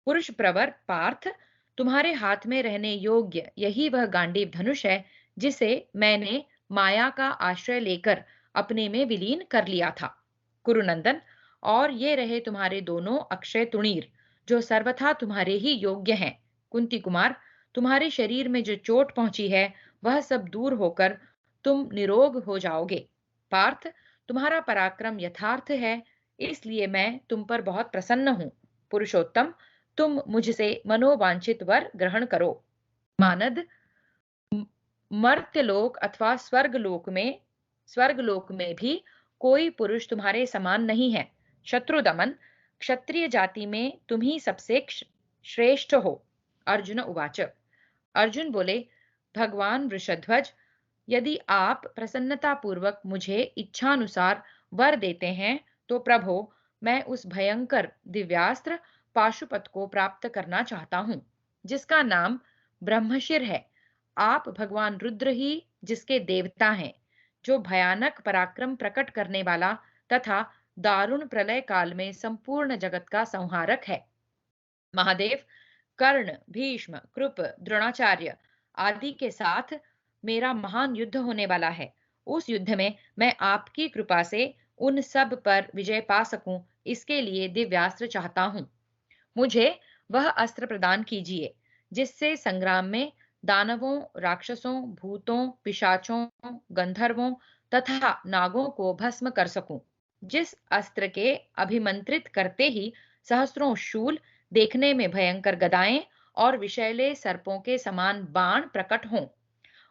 पुरुष प्रवर पार्थ, तुम्हारे हाथ में रहने योग्य यही वह गांडीव धनुष है जिसे मैंने माया का आश्रय लेकर अपने में विलीन कर लिया था। कुरुनंदन, और ये रहे तुम्हारे दोनों अक्षय तुणीर जो सर्वथा तुम्हारे ही योग्य हैं। कुंती कुमार, तुम्हारे शरीर में जो चोट पहुंची है वह सब दूर होकर तुम निरोग हो जाओगे। पार्थ, तुम्हारा पराक्रम यथार्थ है, इसलिए मैं तुम पर बहुत प्रसन्न हूँ। पुरुषोत्तम, तुम मुझसे मनोवांछित वर ग्रहण करो। मानद, मर्त्यलोक अथवा स्वर्गलोक में भी कोई पुरुष तुम्हारे समान नहीं है। शत्रुदमन, क्षत्रिय जाति में तुम ही सबसे श्रेष्ठ हो। अर्जुन उवाच। अर्जुन बोले, भगवान वृषध्वज, यदि आप प्रसन्नता पूर्वक मुझे इच्छानुसार वर देते हैं तो प्रभो, मैं उस भयंकर दिव्यास्त्र पाशुपत को प्राप्त करना चाहता हूँ जिसका नाम ब्रह्मशिर है। आप भगवान रुद्र ही जिसके देवता हैं, जो भयानक पराक्रम प्रकट करने वाला तथा दारुण प्रलय काल में संपूर्ण जगत का संहारक है। महादेव, कर्ण, भीष्म, कृप, द्रोणाचार्य आदि के साथ मेरा महान युद्ध होने वाला है। उस युद्ध में मैं आपकी कृपा से उन सब पर विजय पा सकूं, इसके लिए दिव्यास्त्र चाहता हूं। मुझे वह अस्त्र प्रदान कीजिए जिससे संग्राम में दानवों, राक्षसों, भूतों, पिशाचों, गंधर्वों तथा नागों को भस्म कर सकूं। जिस अस्त्र के अभिमंत्रित करते ही सहस्रों शूल, देखने में भयंकर गदाएं और विषैले सर्पों के समान बाण प्रकट हों।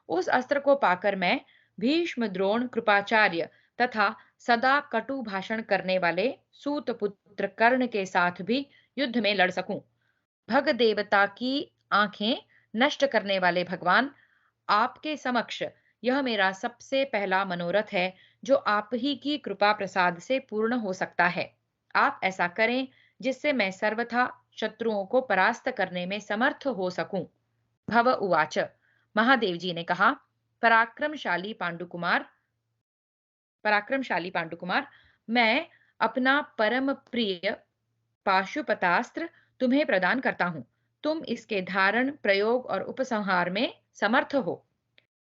उस अस्त्र को पाकर मैं भीष्म, द्रोण, कृपाचार्य तथा सदा कटु भाषण करने वाले सूत पुत्र कर्ण के साथ भी युद्ध में लड़ सकूं। भग देवता की आंखें नष्ट करने वाले भगवान, आपके समक्ष यह मेरा सबसे पहला मनोरथ है जो आप ही की कृपा प्रसाद से पूर्ण हो सकता है। आप ऐसा करें जिससे मैं सर्वथा शत्रुओं को परास्त करने में समर्थ हो सकूं। भव उवाच। महादेव जी ने कहा, पराक्रमशाली पांडुकुमार पराक्रमशाली पांडुकुमार, मैं अपना परम प्रिय पाशुपतास्त्र तुम्हें प्रदान करता हूं। तुम इसके धारण, प्रयोग और उपसंहार में समर्थ हो।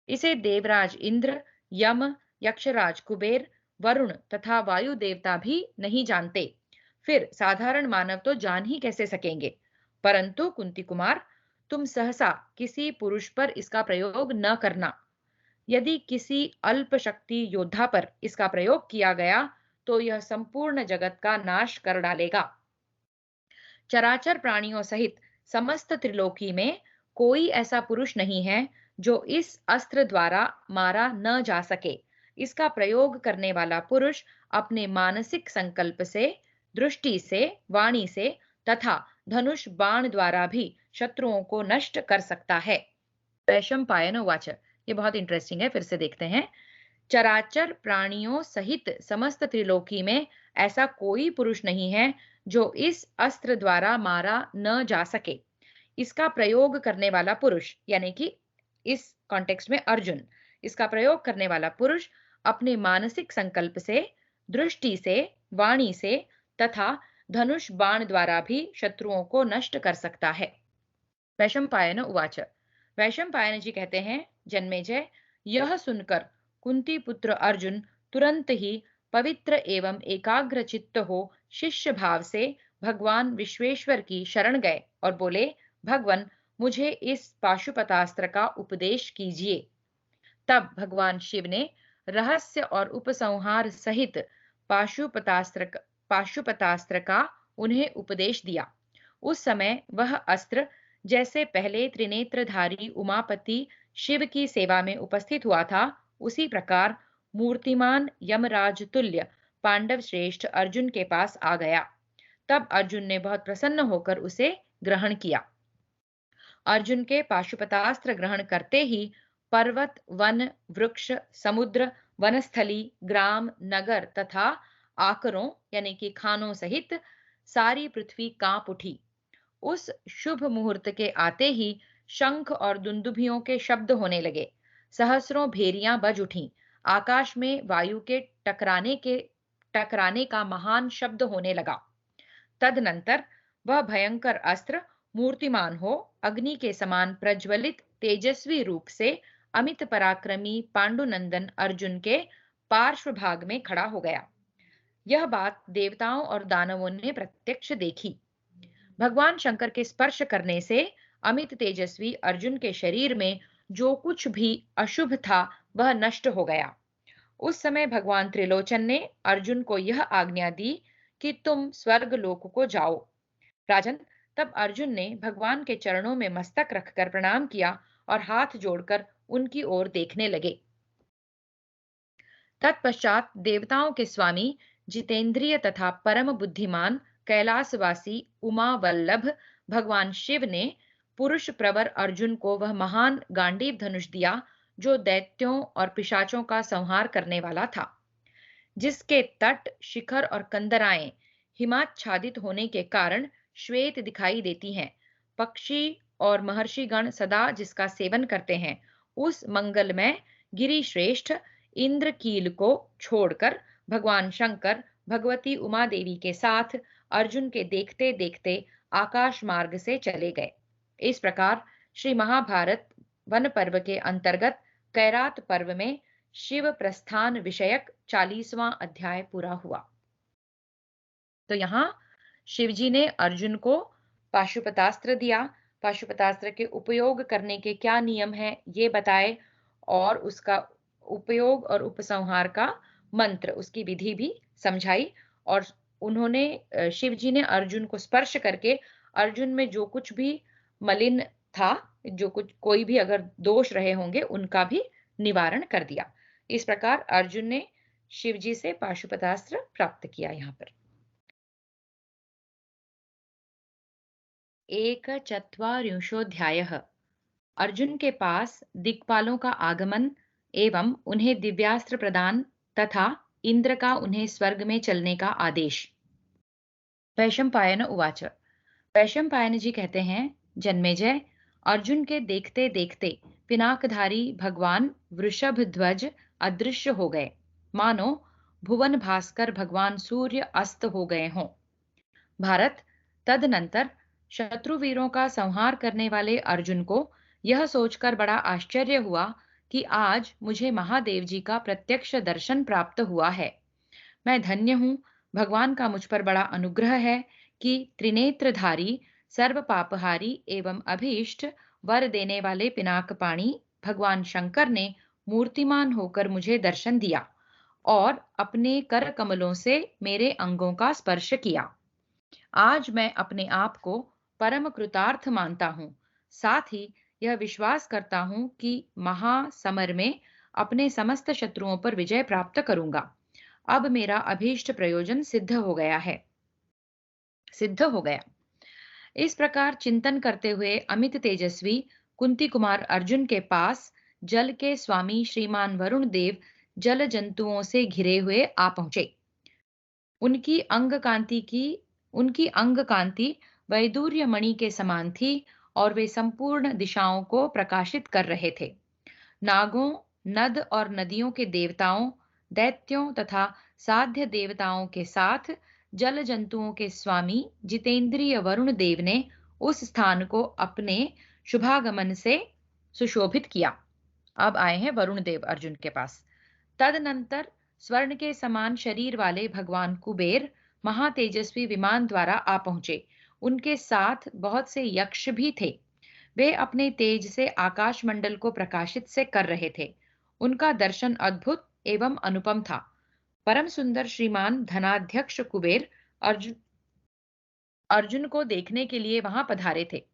इसे देवराज इंद्र, यम, यक्षराज कुबेर, वरुण तथा वायु देवता भी नहीं जानते। फिर साधारण मानव तो जान ही कैसे सकेंगे। परंतु कुंती कुमार, तुम सहसा किसी पुरुष पर इसका प्रयोग न करना। यदि किसी अल्प शक्ति योद्धा पर इसका प्रयोग किया गया तो यह संपूर्ण जगत का नाश कर डालेगा। चराचर प्राणियों सहित समस्त त्रिलोकी में कोई ऐसा पुरुष नहीं है जो इस अस्त्र द्वारा मारा न जा सके। इसका प्रयोग करने वाला पुरुष अपने मानसिक संकल्प से, दृष्टि से, वाणी से तथा धनुष बाण द्वारा भी शत्रुओं को नष्ट कर सकता है। वैशंपायन उवाच। ये बहुत इंटरेस्टिंग है, फिर से देखते हैं। चराचर प्राणियों सहित समस्त त्रिलोकी में ऐसा कोई पुरुष नहीं है जो इस अस्त्र द्वारा मारा न जा सके। इसका प्रयोग करने वाला पुरुष, यानी कि इस कॉन्टेक्स्ट में अर्जुन, इसका प्रयोग करने वाला पुरुष अपने मानसिक संकल्प से, दृष्टि से, वाणी से तथा धनुष बाण द्वारा भी शत्रुओं को नष्ट कर सकता है। वैशंपायन उवाच। वैशंपायन जी कहते हैं, जन्मेजय, यह सुनकर कुंती पुत्र अर्जुन तुरंत ही पवित्र एवं एकाग्र चित्त हो शिष्य भाव से भगवान विश्वेश्वर की शरण गए और बोले, भगवन, मुझे इस पाशुपतास्त्र का उपदेश कीजिए। तब भगवान शिव ने रहस्य और उपसंहार सहित पाशुपतास्त्र का उन्हें उपदेश दिया। उस समय वह अस्त्र जैसे पहले त्रिनेत्रधारी उमापति शिव की सेवा में उपस्थित हुआ था, उसी प्रकार मूर्तिमान यमराज तुल्य पांडव श्रेष्ठ अर्जुन के पास आ गया। तब अर्जुन ने बहुत प्रसन्न होकर उसे ग्रहण किया। अर्जुन के पाशुपतास्त्र ग्रहण करते ही पर्वत, वन, वृक्ष, समुद्र, वनस्थली, ग्राम, नगर तथा आकरों यानी कि खानों सहित सारी पृथ्वी कांप उठी। उस शुभ मुहूर्त के आते ही शंख और दुंदुभियों के शब्द होने लगे। सहस्रों भेरियां बज उठीं। आकाश में वायु के टकराने का महान शब्द होने लगा। तदनंतर वह भयंकर अस्त्र मूर्तिमान हो, अग्नि के समान प्रज्वलित तेजस्वी रूप से अमित पराक्रमी पांडुनंदन अर्जुन के पार्श्व भाग में खड़ा हो गया। यह बात देवताओं और दानवों ने प्रत्यक्ष देखी। भगवान शंकर के स्पर्श करने से अमित तेजस्वी अर्जुन के शरीर में जो कुछ भी अशुभ था वह नष्ट हो गया। उस समय भगवान त्रिलोचन ने अर्जुन को यह आज्ञा दी कि तुम स्वर्ग लोक को जाओ। राजन, तब अर्जुन ने भगवान के चरणों में मस्तक रखकर प्रणाम किया और हाथ जोड़कर उनकी ओर देखने लगे। तत्पश्चात देवताओं के स्वामी, जितेंद्रिय तथा परम बुद्धिमान कैलाशवासी उमा वल्लभ भगवान शिव ने पुरुष प्रवर अर्जुन को वह महान गांडीव धनुष दिया जो दैत्यों और पिशाचों का संहार करने वाला था, जिसके तट, शिखर और कंदराएं हिमाच्छादित होने के कारण श्वेत दिखाई देती हैं। पक्षी और महर्षिगण सदा जिसका सेवन करते हैं, उस मंगलमय गिरिश्रेष्ठ इंद्रकील को छोड़कर भगवान शंकर भगवती उमा देवी के साथ अर्जुन के देखते देखते आकाश मार्ग से चले गए। इस प्रकार श्री महाभारत वन पर्व के अंतर्गत कैरात पर्व में शिव प्रस्थान विषयक 40वां अध्याय पूरा हुआ। तो यहाँ शिवजी ने अर्जुन को पाशुपतास्त्र दिया, पाशुपतास्त्र के उपयोग करने के क्या नियम हैं ये बताए, और उसका उपयोग और उपसंहार का मंत्र, उसकी विधि भी समझाई। और उन्होंने शिवजी ने अर्जुन को स्पर्श करके अर्जुन में जो कुछ भी मलिन था, जो कुछ कोई भी अगर दोष रहे होंगे उनका भी निवारण कर दिया। इस प्रकार अर्जुन ने शिवजी से पाशुपतास्त्र प्राप्त किया। यहाँ पर एक चत्वारिंशोऽध्यायः। अर्जुन के पास दिक्पालों का आगमन एवं उन्हें दिव्यास्त्र प्रदान तथा इंद्र का उन्हें स्वर्ग में चलने का आदेश। वैशंपायन उवाच। वैशंपायन जी कहते हैं, जन्मेजय, अर्जुन के देखते देखते पिनाकधारी भगवान वृषभ ध्वज अदृश्य हो गए, मानो भुवन भास्कर भगवान सूर्य अस्त हो गए हों। भारत, तदनंतर शत्रुवीरों का संहार करने वाले अर्जुन को यह सोचकर बड़ा आश्चर्य हुआ कि आज मुझे महादेव जी का प्रत्यक्ष दर्शन प्राप्त हुआ है। मैं धन्य हूँ, भगवान का मुझ पर बड़ा अनुग्रह है कि त्रिनेत्रधारी, सर्व पापहारी एवं अभीष्ट वर देने वाले पिनाकपाणी भगवान शंकर ने मूर्तिमान होकर मुझे दर्शन दिया और अपने कर कमलों से मेरे अंगों का स्पर्श किया। आज मैं अपने आप को परम कृतार्थ मानता हूँ। साथ ही यह विश्वास करता हूँ कि महासमर में अपने समस्त शत्रुओं पर विजय प्राप्त करूंगा। अब मेरा अभीष्ट प्रयोजन सिद्ध हो गया। इस प्रकार चिंतन करते हुए अमित तेजस्वी कुंती कुमार अर्जुन के पास जल के स्वामी श्रीमान वरुण देव जल जंतुओं से घिरे हुए आ पहुंचे। उनकी अंग कांति वैदूर्य मणि के समान थी और वे संपूर्ण दिशाओं को प्रकाशित कर रहे थे। नागों, नद और नदियों के देवताओं, दैत्यों तथा साध्य देवताओं के साथ जल जंतुओं के स्वामी जितेंद्रिय वरुण देव ने उस स्थान को अपने शुभागमन से सुशोभित किया। अब आए हैं वरुण देव अर्जुन के पास। तदनंतर स्वर्ण के समान शरीर वाले भगवान कुबेर महातेजस्वी विमान द्वारा आ पहुंचे। उनके साथ बहुत से यक्ष भी थे। वे अपने तेज से आकाश मंडल को प्रकाशित से कर रहे थे। उनका दर्शन अद्भुत एवं अनुपम था। परम सुंदर श्रीमान धनाध्यक्ष कुबेर अर्जुन को देखने के लिए वहां पधारे थे।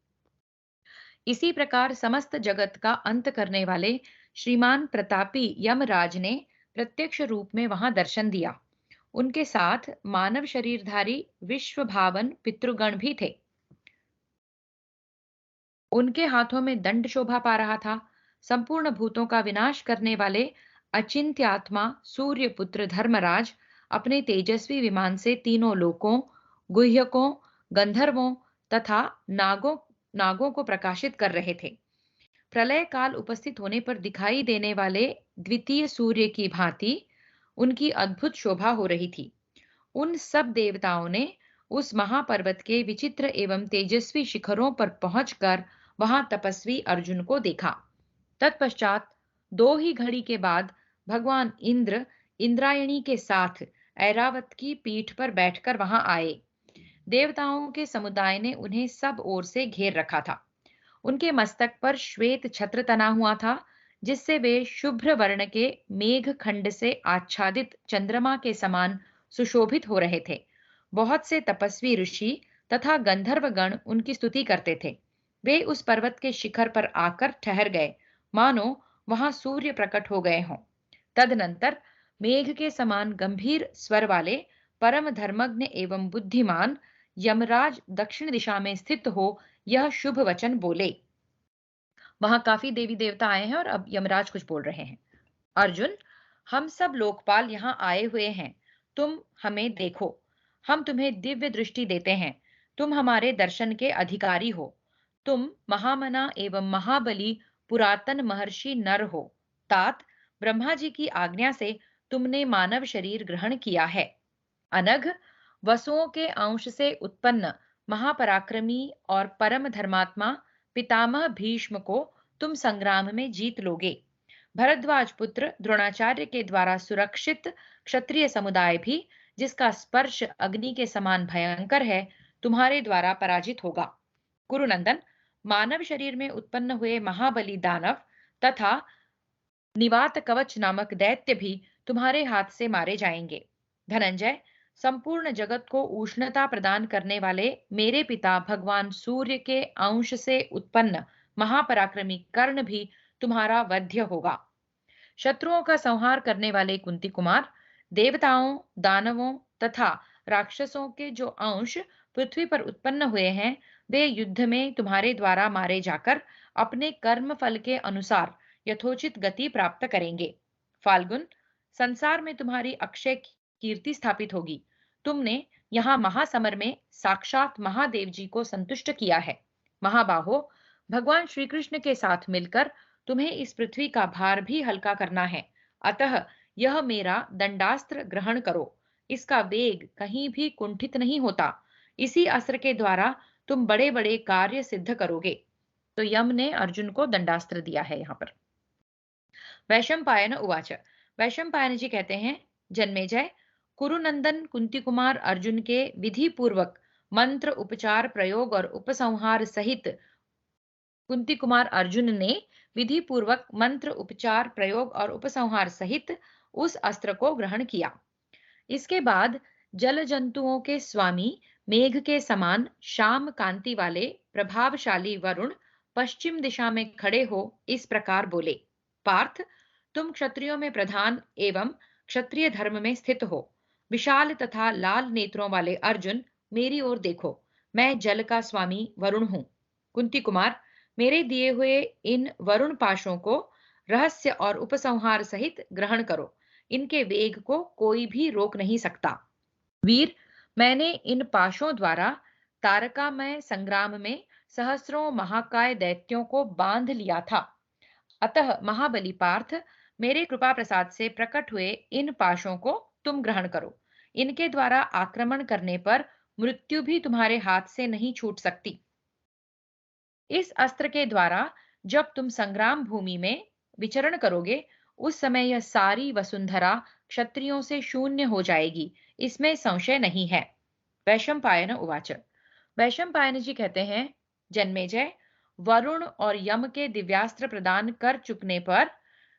इसी प्रकार समस्त जगत का अंत करने वाले श्रीमान प्रतापी यमराज ने प्रत्यक्ष रूप में वहां दर्शन दिया। उनके साथ मानव शरीरधारी विश्व भावन पितृगण भी थे। उनके हाथों में दंड शोभा पा रहा था। संपूर्ण भूतों का विनाश करने वाले अचिंत्यात्मा सूर्य पुत्र धर्मराज अपने तेजस्वी विमान से तीनों लोकों, गुह्यकों, गंधर्वों तथा नागों को प्रकाशित कर रहे थे। प्रलय काल उपस्थित होने पर दिखाई देने वाले द्वितीय सूर्य की भांति उनकी अद्भुत शोभा हो रही थी। उन सब देवताओं ने उस महापर्वत के विचित्र एवं तेजस्वी शिखरों पर पहुंचकर वहां तपस्वी अर्जुन को देखा। तत्पश्चात 2 ही घड़ी के बाद भगवान इंद्र इंद्रायणी के साथ ऐरावत की पीठ पर बैठकर वहां आए। देवताओं के समुदाय ने उन्हें सब ओर से घेर रखा था। उनके मस्तक पर श्वेत छत्र तना हुआ था, जिससे वे शुभ्र वर्ण के मेघ खंड से आच्छादित चंद्रमा के समान सुशोभित हो रहे थे। बहुत से तपस्वी ऋषि तथा गंधर्व गण उनकी स्तुति करते थे। वे उस पर्वत के शिखर पर आकर ठहर गए, मानो वहां सूर्य प्रकट हो गए हों। तदनंतर मेघ के समान गंभीर स्वर वाले परम धर्मज्ञ एवं बुद्धिमान यमराज दक्षिण दिशा में स्थित हो यह शुभ वचन बोले। वहां काफी देवी देवता आए हैं और अब यमराज कुछ बोल रहे हैं। अर्जुन, हम सब लोकपाल यहाँ आए हुए हैं। तुम हमें देखो। हम तुम्हें दिव्य दृष्टि देते हैं। तुम हमारे दर्शन के अधिकारी हो। तुम महामना एवं महाबली पुरातन महर्षि नर हो। तात, ब्रह्मा जी की आज्ञा से तुमने मानव शरीर ग्रहण किया है। अनघ, वसुओं के अंश से उत्पन्न महापराक्रमी और परम धर्मात्मा पितामह भीष्म को तुम संग्राम में जीत लोगे। भरद्वाज पुत्र द्रोणाचार्य के द्वारा सुरक्षित क्षत्रिय समुदाय भी, जिसका स्पर्श अग्नि के समान भयंकर है, तुम्हारे द्वारा पराजित होगा। कुरुनंदन, मानव शरीर में उत्पन्न हुए महाबली दानव तथा निवात कवच नामक दैत्य भी तुम्हारे हाथ से मारे जाएंगे। धनंजय, संपूर्ण जगत को उष्णता प्रदान करने वाले मेरे पिता भगवान सूर्य के अंश से उत्पन्न महापराक्रमी कर्ण भी तुम्हारा वध्य होगा। शत्रुओं का संहार करने वाले कुंती कुमार, देवताओं, दानवों तथा राक्षसों के जो अंश पृथ्वी पर उत्पन्न हुए हैं, वे युद्ध में तुम्हारे द्वारा मारे जाकर अपने कर्म फल के अनुसार यथोचित गति प्राप्त करेंगे। फाल्गुन, संसार में तुम्हारी अक्षय कीर्ति स्थापित होगी। तुमने यहाँ महासमर में साक्षात महादेव जी को संतुष्ट किया है। महाबाहो, भगवान श्री कृष्ण के साथ मिलकर तुम्हें इस पृथ्वी का भार भी हल्का करना है। अतः यह मेरा दंडास्त्र ग्रहण करो। इसका वेग कहीं भी कुंठित नहीं होता। इसी अस्त्र के द्वारा तुम बड़े बड़े कार्य सिद्ध करोगे। तो यम ने अर्जुन को दंडास्त्र दिया है यहाँ पर। वैशंपायन उवाच। वैशंपायन जी कहते हैं, जन्मेजय, कुरुनंदन कुंती कुमार अर्जुन के विधि पूर्वक मंत्र उपचार प्रयोग और उपसंहार सहित कुंती कुमार अर्जुन ने विधि पूर्वक मंत्र उपचार प्रयोग और उपसंहार सहित उस अस्त्र को ग्रहण किया। इसके बाद जल जंतुओं के स्वामी मेघ के समान श्याम कांति वाले प्रभावशाली वरुण पश्चिम दिशा में खड़े हो इस प्रकार बोले। पार्थ, तुम क्षत्रियों में प्रधान एवं क्षत्रिय धर्म में स्थित हो। विशाल तथा लाल नेत्रों वाले अर्जुन, मेरी ओर देखो। मैं जल का स्वामी वरुण हूँ। कुंती कुमार, मेरे दिए हुए इन वरुण पाशों को रहस्य और उपसंहार सहित ग्रहण करो। इनके वेग को कोई भी रोक नहीं सकता। वीर, मैंने इन पाशों द्वारा तारकामय संग्राम में सहस्रों महाकाय दैत्यों को बांध लिया था। अतः महाबली पार्थ, मेरे कृपा प्रसाद से प्रकट हुए इन पाशों को तुम ग्रहण करो। इनके द्वारा आक्रमण करने पर मृत्यु भी तुम्हारे हाथ से नहीं छूट सकती। इस अस्त्र के द्वारा जब तुम संग्राम भूमि में विचरण करोगे, उस समय यह सारी वसुंधरा क्षत्रियों से शून्य हो जाएगी, इसमें संशय नहीं है। वैशंपायन उवाच। वैशंपायन जी कहते हैं, जन्मेजय, वरुण और यम के दिव्यास्त्र प्रदान कर चुकने पर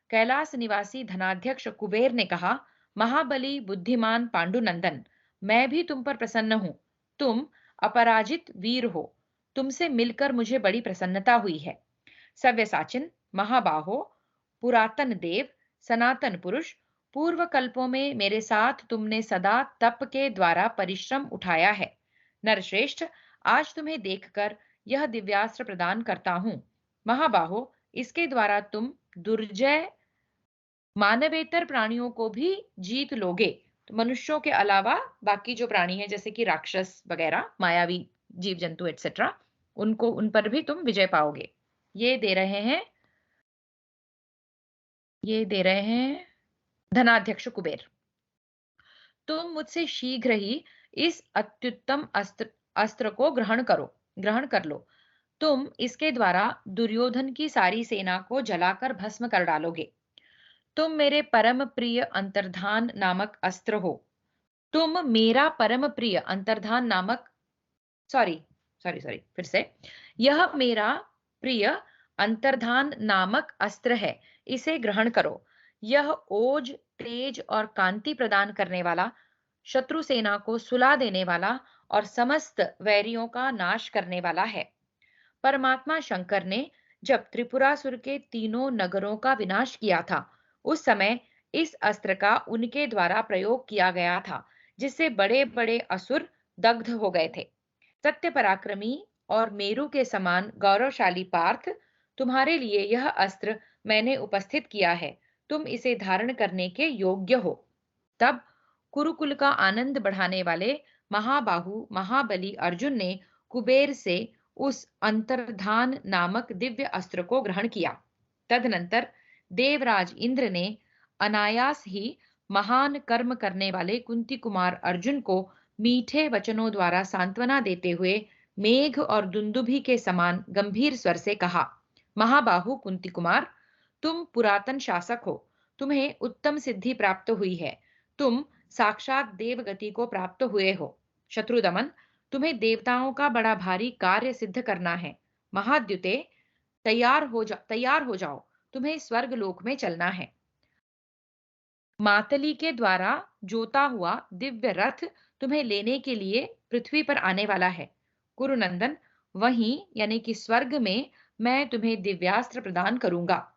कैलाश निवासी धनाध्यक्ष कुबेर ने कहा, महाबली बुद्धिमान पांडुनंदन, मैं भी तुम पर प्रसन्न हूं। तुम अपराजित वीर हो। तुमसे मिलकर मुझे बड़ी प्रसन्नता हुई है। सव्यसाचिन, महाबाहो, पुरातन देव, सनातन पुरुष, पूर्व कल्पों में मेरे साथ तुमने सदा तप के द्वारा परिश्रम उठाया है। नरश्रेष्ठ, आज तुम्हें देखकर यह दिव्यास्त्र प्रदान करता हूं। महाबाहो, इसके द्वारा तुम दुर्जय मानवेतर प्राणियों को भी जीत लोगे। तो मनुष्यों के अलावा बाकी जो प्राणी हैं, जैसे कि राक्षस वगैरह, मायावी जीव जंतु एटसेट्रा, उनको उन पर भी तुम विजय पाओगे। ये दे रहे हैं ये दे रहे हैं धनाध्यक्ष कुबेर। तुम मुझसे शीघ्र ही इस अत्युत्तम अस्त्र अस्त्र को ग्रहण कर लो। तुम इसके द्वारा दुर्योधन की सारी सेना को जलाकर भस्म कर डालोगे। तुम मेरे परम प्रिय अंतर्धान नामक अस्त्र हो। तुम मेरा परम प्रिय अंतर्धान नामक सॉरी सॉरी सॉरी फिर से। यह मेरा प्रिय अंतर्धान नामक अस्त्र है, इसे ग्रहण करो। यह ओज, तेज और कांति प्रदान करने वाला, शत्रु सेना को सुला देने वाला और समस्त वैरियों का नाश करने वाला है। परमात्मा शंकर ने जब त्रिपुरासुर के तीनों नगरों का विनाश किया था, उस समय इस अस्त्र का उनके द्वारा प्रयोग किया गया था, जिससे बड़े बड़े असुर दग्ध हो गए थे। सत्य पराक्रमी और मेरु के समान गौरवशाली पार्थ, तुम्हारे लिए यह अस्त्र मैंने उपस्थित किया है। तुम इसे धारण करने के योग्य हो। तब कुरुकुल का आनंद बढ़ाने वाले महाबाहु महाबली अर्जुन ने कुबेर से उस अंतर्धान नामक दिव्य अस्त्र को ग्रहण किया। तदनंतर देवराज इंद्र ने अनायास ही महान कर्म करने वाले कुंती कुमार अर्जुन को मीठे वचनों द्वारा सांत्वना देते हुए मेघ और दुंदुभि के समान गंभीर स्वर से कहा, महाबाहु कुंती कुमार, तुम पुरातन शासक हो। तुम्हें उत्तम सिद्धि प्राप्त हुई है। तुम साक्षात देवगति को प्राप्त हुए हो। शत्रुदमन, तुम्हें देवताओं का बड़ा भारी कार्य सिद्ध करना है। महाद्युते, तैयार हो जाओ। तुम्हें स्वर्ग लोक में चलना है। मातली के द्वारा जोता हुआ दिव्य रथ तुम्हें लेने के लिए पृथ्वी पर आने वाला है। कुरुनंदन, वहीं यानी कि स्वर्ग में मैं तुम्हें दिव्यास्त्र प्रदान करूंगा।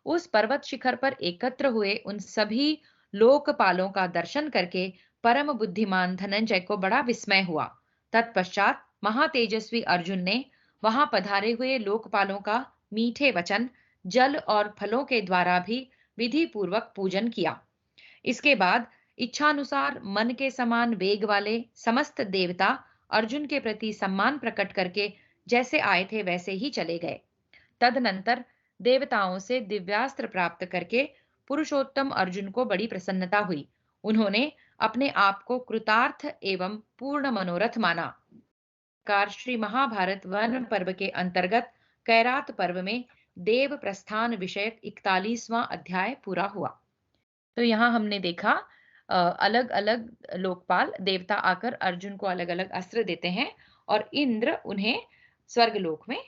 उस पर्वत शिखर पर एकत्र हुए उन सभी लोकपालों का दर्शन करके परम बुद्धिमान धनंजय को बड़ा विस्मय हुआ। तत्पश्चात महातेजस्वी अर्जुन ने वहां पधारे हुए लोकपालों का मीठे वचन, जल और फलों के द्वारा भी विधि पूर्वक पूजन किया। इसके बाद इच्छानुसार मन के समान वेग वाले समस्त देवता अर्जुन के प्रति सम्मान प्रकट करके जैसे आए थे वैसे ही चले गए। तदनंतर देवताओं से दिव्यास्त्र प्राप्त करके पुरुषोत्तम अर्जुन को बड़ी प्रसन्नता हुई। उन्होंने अपने आप को कृतार्थ एवं पूर्ण मनोरथ माना। कार श्री महाभारत वन पर्व के अंतर्गत कैरात पर्व में देव प्रस्थान विषयक 41वां अध्याय पूरा हुआ। तो यहाँ हमने देखा अलग अलग लोकपाल देवता आकर अर्जुन को अलग अलग अस्त्र देते हैं और इंद्र उन्हें स्वर्गलोक में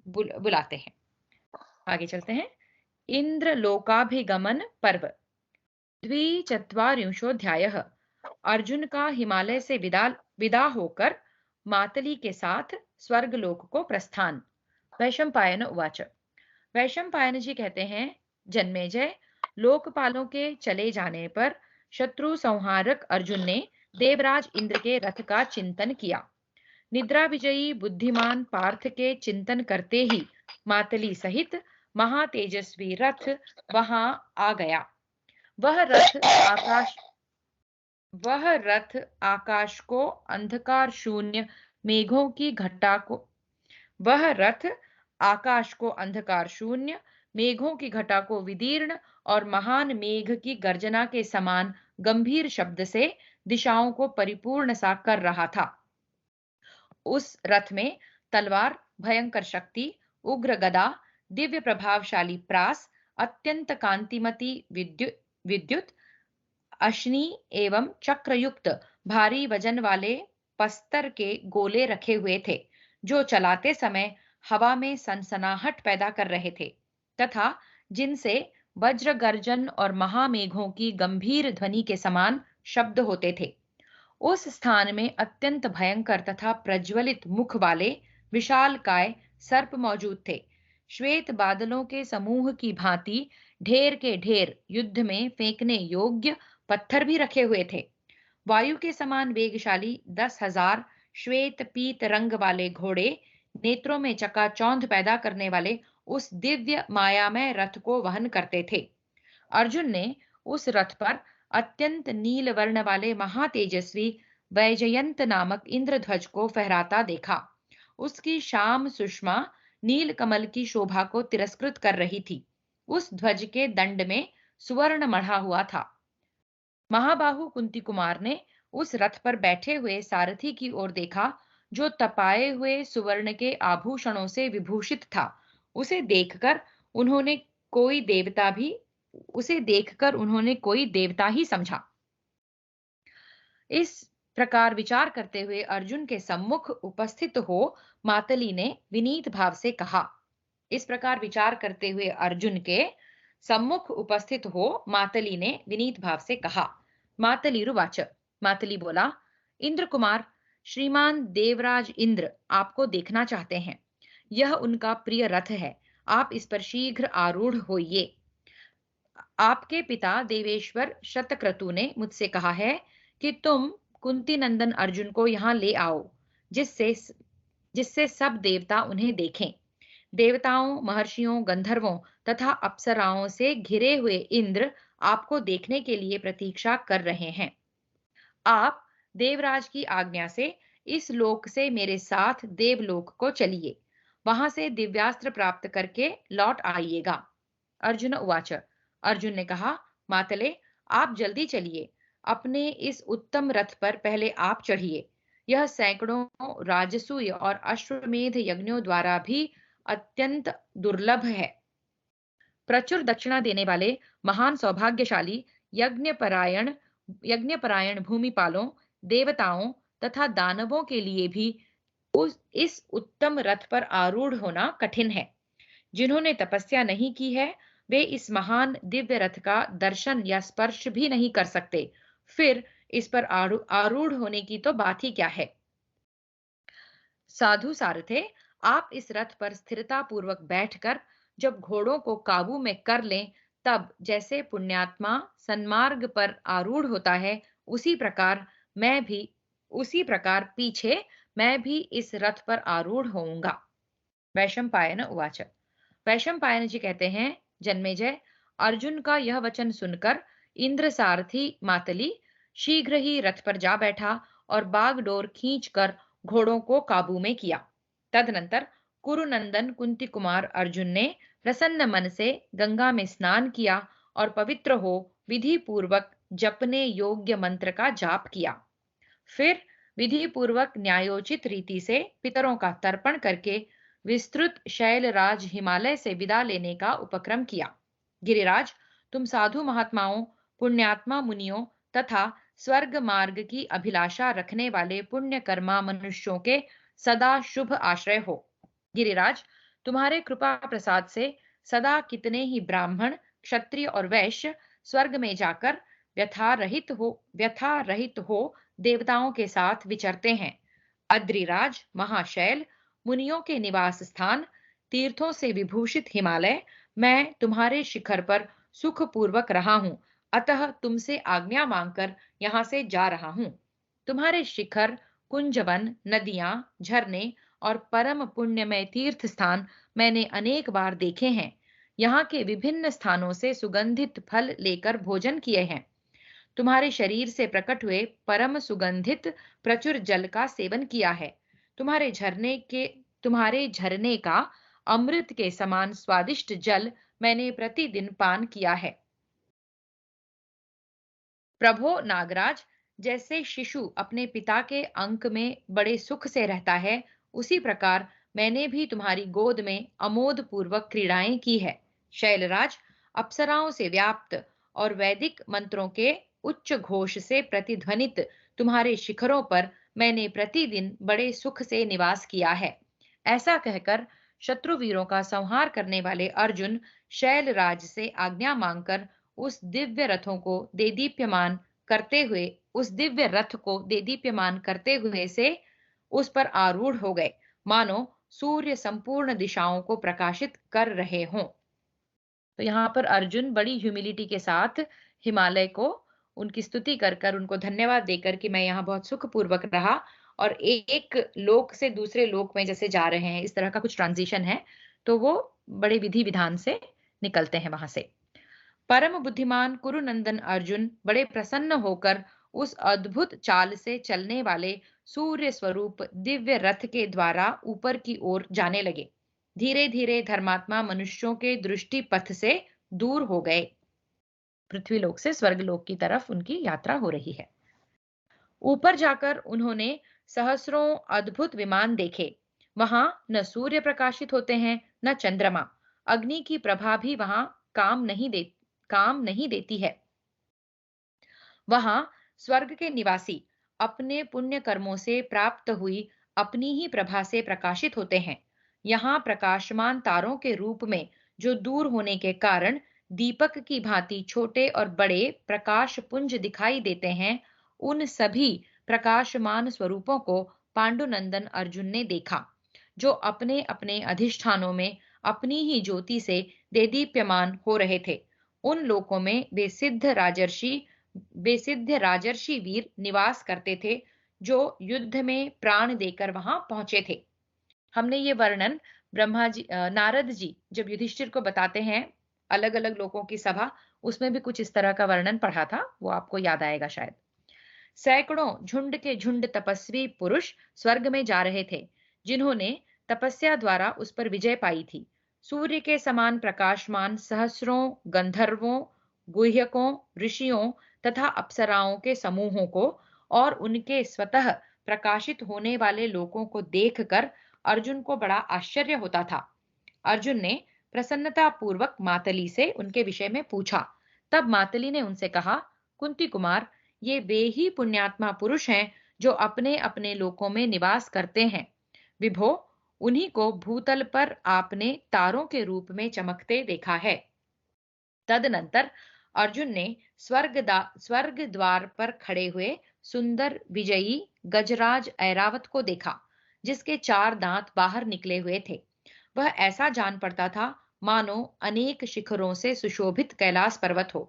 बुलाते हैं। आगे चलते हैं। इंद्र लोकाभिगमन पर्व द्विचत्वारिंशोऽध्यायः। अर्जुन का हिमालय से विदा होकर मातली के साथ स्वर्गलोक को प्रस्थान। वैशंपायन उवाच। वैशंपायन जी कहते हैं, जन्मेजय, लोकपालों के चले जाने पर शत्रु संहारक अर्जुन ने देवराज इंद्र के रथ का चिंतन किया। निद्रा विजयी बुद्धिमान पार्थ के चिंतन करते ही मातली सहित महातेजस्वी रथ वहां आ गया। वह रथ आकाश वह रथ आकाश को अंधकार शून्य मेघों की घटा को वह रथ आकाश को अंधकार शून्य मेघों की घटा को विदीर्ण और महान मेघ की गर्जना के समान गंभीर शब्द से दिशाओं को परिपूर्ण सा कर रहा था। उस रथ में तलवार, भयंकर शक्ति, उग्र गदा, दिव्य प्रभावशाली प्रास, अत्यंत कांतिमती विद्युत अश्नि एवं चक्रयुक्त भारी वजन वाले पस्तर के गोले रखे हुए थे, जो चलाते समय हवा में सनसनाहट पैदा कर रहे थे तथा जिनसे वज्र गर्जन और महामेघों की गंभीर ध्वनि के समान शब्द होते थे। उस स्थान में अत्यंत भयंकर तथा प्रज्वलित मुख वाले विशालकाय सर्प मौजूद थे। श्वेत बादलों के समूह की भांति ढेर के ढेर युद्ध में फेंकने योग्य पत्थर भी रखे हुए थे। वायु के समान वेगशाली 10,000 श्वेत पीत रंग वाले घोड़े नेत्रों में चकाचौंध पैदा करने वाले उस दिव्य मायामय रथ को वहन करते थे। अर्जुन ने उस रथ पर अत्यंत नील वर्ण वाले महातेजस्वी वैजयंत नामक इंद्रध्वज को फहराता देखा। उसकी शाम सुषमा नील कमल की शोभा को तिरस्कृत कर रही थी। उस ध्वज के दंड में सुवर्ण मढ़ा हुआ था। महाबाहु कुंती कुमार ने उस रथ पर बैठे हुए सारथी की ओर देखा, जो तपाए हुए सुवर्ण के आभूषणों से विभूषित था। उसे देखकर उन्होंने कोई देवता भी उसे देखकर उन्होंने कोई देवता ही समझा। इस प्रकार विचार करते हुए अर्जुन के सम्मुख उपस्थित हो मातली ने विनीत भाव से कहा। इस प्रकार विचार करते हुए अर्जुन के सम्मुख उपस्थित हो मातली ने विनीत भाव से कहा। मातली रुवाच, मातली बोला, इंद्र कुमार, श्रीमान देवराज इंद्र आपको देखना चाहते हैं। यह उनका प्रिय रथ है। आप इस पर शीघ्र आरूढ़ होइए। आपके पिता देवेश्वर शतक्रतु ने मुझसे कहा है कि तुम कुंती नंदन अर्जुन को यहाँ ले आओ, जिससे जिससे सब देवता उन्हें देखें। देवताओं, महर्षियों, गंधर्वों तथा अप्सराओं से घिरे हुए इंद्र आपको देखने के लिए प्रतीक्षा कर रहे हैं। आप देवराज की आज्ञा से इस लोक से मेरे साथ देवलोक को चलिए। वहां से दिव्यास्त्र प्राप्त करके लौट आइएगा। अर्जुन उवाच, अर्जुन ने कहा, मातले, आप जल्दी चलिए। अपने इस उत्तम रथ पर पहले आप चढ़िए। यह सैकड़ों राजसूय और अश्वमेध यज्ञों द्वारा भी अत्यंत दुर्लभ है। प्रचुर दक्षिणा देने वाले महान सौभाग्यशाली यज्ञपरायण यज्ञपरायण भूमिपालों, देवताओं तथा दानवों के लिए भी इस उत्तम रथ पर आरूढ़ होना कठिन है। जिन्होंने तपस्या नहीं की है, वे इस महान दिव्य रथ का दर्शन या स्पर्श भी नहीं कर सकते। फिर इस पर आरूढ़ होने की तो बात ही क्या है। साधु सारथे, आप इस रथ पर स्थिरता पूर्वक बैठकर जब घोड़ों को काबू में कर लें, तब जैसे पुण्यात्मा सन्मार्ग पर आरूढ़ होता है, उसी प्रकार मैं भी उसी प्रकार पीछे मैं भी इस रथ पर आरूढ़ होऊंगा। वैशंपायन उवाच, वैशंपायन जी कहते हैं, जन्मेजय, अर्जुन का यह वचन सुनकर इंद्र सारथी मातली शीघ्र ही रथ पर जा बैठा और बागडोर खींचकर घोड़ों को काबू में किया। तदनंतर कुरुनंदन कुंती कुमार अर्जुन ने प्रसन्न मन से गंगा में स्नान किया और पवित्र हो विधि पूर्वक जपने योग्य मंत्र का जाप किया। फिर विधि पूर्वक न्यायोचित रीति से पितरों का तर्पण करके विस्तृत शैलराज हिमालय से विदा लेने का उपक्रम किया। गिरिराज, तुम साधु महात्माओं, पुण्यात्मा मुनियों तथा स्वर्ग मार्ग की अभिलाषा रखने वाले पुण्यकर्मा मनुष्यों के सदा शुभ आश्रय हो। गिरिराज, तुम्हारे कृपा प्रसाद से सदा कितने ही ब्राह्मण, क्षत्रिय और वैश्य स्वर्ग में जाकर व्यथा रहित हो देवताओं के साथ विचरते हैं। अद्रिराज, महाशैल, मुनियों के निवास स्थान, तीर्थों से विभूषित हिमालय, मैं तुम्हारे शिखर पर सुखपूर्वक रहा हूं, अतः तुमसे आज्ञा मांगकर यहाँ से जा रहा हूं। तुम्हारे शिखर, कुंजवन, नदियां, झरने और परम पुण्यमय तीर्थ स्थान मैंने अनेक बार देखे हैं। यहाँ के विभिन्न स्थानों से सुगंधित फल लेकर भोजन किए हैं। तुम्हारे शरीर से प्रकट हुए परम सुगंधित प्रचुर जल का सेवन किया है। तुम्हारे झरने का अमृत के समान स्वादिष्ट जल मैंने प्रतिदिन पान किया है। प्रभो नागराज, जैसे शिशु अपने पिता के अंक में बड़े सुख से रहता है, उसी प्रकार मैंने भी तुम्हारी गोद में अमोद पूर्वक क्रीड़ाएं की है। शैलराज, अप्सराओं से व्याप्त और वैदिक मंत्रों के उच्च घोष से प्रतिध्वनित तुम्हारे शिखरों पर मैंने प्रतिदिन बड़े सुख से निवास किया है। ऐसा कहकर शत्रुवीरों का संहार करने वाले अर्जुन शैलराज से आज्ञा मांगकर उस दिव्य रथ को देदीप्यमान करते हुए से उस पर आरूढ़ हो गए, मानो सूर्य संपूर्ण दिशाओं को प्रकाशित कर रहे हों। तो यहाँ पर अर्जुन बड़ी ह्यूमिलिटी के साथ हिमालय को उनकी स्तुति कर कर उनको धन्यवाद देकर कि मैं यहाँ बहुत सुखपूर्वक रहा और एक लोक से दूसरे लोक में जैसे जा रहे हैं, इस तरह का कुछ ट्रांजिशन है, तो वो बड़े विधि विधान से निकलते हैं वहां से। परम बुद्धिमान कुरुनंदन अर्जुन बड़े प्रसन्न होकर उस अद्भुत चाल से चलने वाले सूर्य स्वरूप दिव्य रथ के द्वारा ऊपर की ओर जाने लगे। धीरे धीरे धर्मात्मा मनुष्यों के दृष्टि पथ से दूर हो गए। पृथ्वीलोक से स्वर्गलोक की तरफ उनकी यात्रा हो रही है। ऊपर जाकर उन्होंने सहस्रों अद्भुत विमान देखे। वहां न सूर्य प्रकाशित होते हैं, न चंद्रमा। अग्नि की प्रभा भी वहां काम नहीं देती है। वहां स्वर्ग के निवासी अपने पुण्य कर्मों से प्राप्त हुई अपनी ही प्रभा से प्रकाशित होते हैं। यहाँ प्रकाशमान तारों के रूप में जो दूर होने के कारण दीपक की भांति छोटे और बड़े प्रकाश पुंज दिखाई देते हैं, उन सभी प्रकाशमान स्वरूपों को पांडुनंदन अर्जुन ने देखा, जो अपने अपने अधिष्ठानों में अपनी ही ज्योति से देदीप्यमान हो रहे थे। उन लोकों में बेसिद्ध राजर्षि वीर निवास करते थे, जो युद्ध में प्राण देकर वहां पहुंचे थे। हमने ये वर्णन नारद जी जब युधिष्ठिर को बताते हैं अलग अलग लोगों की सभा, उसमें भी कुछ इस तरह का वर्णन पढ़ा था, वो आपको याद आएगा शायद। सैकड़ों झुंड के झुंड तपस्वी पुरुष स्वर्ग में जा रहे थे, जिन्होंने तपस्या द्वारा उस पर विजय पाई थी। सूर्य के समान प्रकाशमान सहस्रों गंधर्वों, गुह्यकों, ऋषियों तथा अप्सराओं के समूहों को और उनके स्वतः प्रकाशित होने वाले लोगों को देखकर अर्जुन को बड़ा आश्चर्य होता था। अर्जुन ने प्रसन्नता पूर्वक मातली से उनके विषय में पूछा। तब मातली ने उनसे कहा, कुंती कुमार, ये वे ही पुण्यात्मा पुरुष हैं जो अपने अपने लोकों में निवास करते हैं। विभो, उन्हीं को भूतल पर आपने तारों के रूप में चमकते देखा है। तदनंतर अर्जुन ने स्वर्ग द्वार पर खड़े हुए सुंदर विजयी गजराज ऐरावत को देखा, जिसके 4 दांत बाहर निकले हुए थे। वह ऐसा जान पड़ता था मानो अनेक शिखरों से सुशोभित कैलाश पर्वत हो।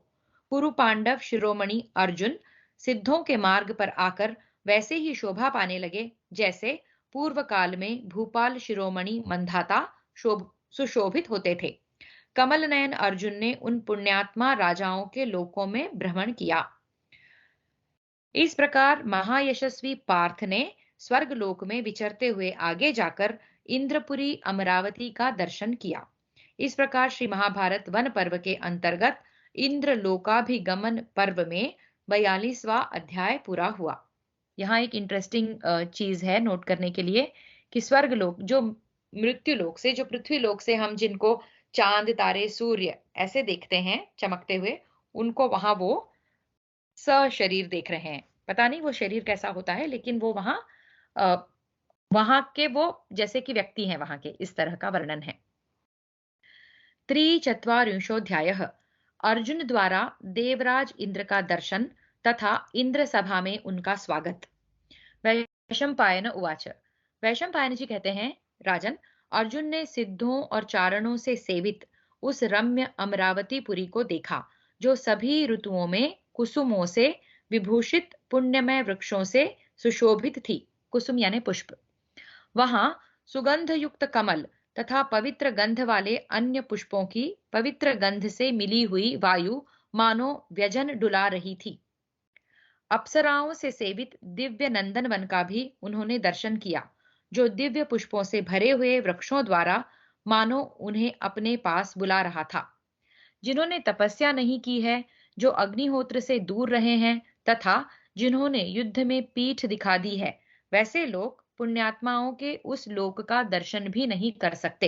कुरु पांडव शिरोमणि अर्जुन सिद्धों के मार्ग पर आकर वैसे ही शोभा पाने लगे, जैसे पूर्व काल में भूपाल शिरोमणि मंधाता सुशोभित होते थे। कमल नयन अर्जुन ने उन पुण्यात्मा राजाओं के लोकों में भ्रमण किया। इस प्रकार महायशस्वी पार्थ ने स्वर्ग लोक में विचरते हुए आगे जाकर इंद्रपुरी अमरावती का दर्शन किया। इस प्रकार श्री महाभारत वन पर्व के अंतर्गत इंद्र लोकाभिगमन पर्व में 42वां अध्याय पूरा हुआ। यहाँ एक इंटरेस्टिंग चीज है नोट करने के लिए कि स्वर्ग लोक, जो मृत्यु लोक से, जो पृथ्वी लोक से हम जिनको चांद तारे सूर्य ऐसे देखते हैं चमकते हुए, उनको वहां वो सशरीर देख रहे हैं। पता नहीं वो शरीर कैसा होता है, लेकिन वो वहां के वो जैसे कि व्यक्ति हैं वहां के, इस तरह का वर्णन है। 3 अर्जुन द्वारा देवराज इंद्र का दर्शन तथा इंद्र सभा में उनका स्वागत। वैशंपायन उवाच। वैशंपायन जी कहते हैं, राजन, अर्जुन ने सिद्धों और चारणों से सेवित उस रम्य अमरावतीपुरी को देखा, जो सभी ऋतुओं में कुसुमों से विभूषित पुण्यमय वृक्षों से सुशोभित थी। कुसुम यानी पुष्प। वहां सुगंध युक्त कमल तथा पवित्र गंध वाले अन्य पुष्पों की पवित्र गंध से मिली हुई वायु मानो व्यजन डुला रही थी। अप्सराओं से सेवित दिव्य नंदन वन का भी उन्होंने दर्शन किया, जो दिव्य पुष्पों से भरे हुए वृक्षों द्वारा मानो उन्हें अपने पास बुला रहा था। जिन्होंने तपस्या नहीं की है, जो अग्निहोत्र से दूर रहे हैं तथा जिन्होंने युद्ध में पीठ दिखा दी है, वैसे लोग पुण्यात्माओं के उस लोक का दर्शन भी नहीं कर सकते।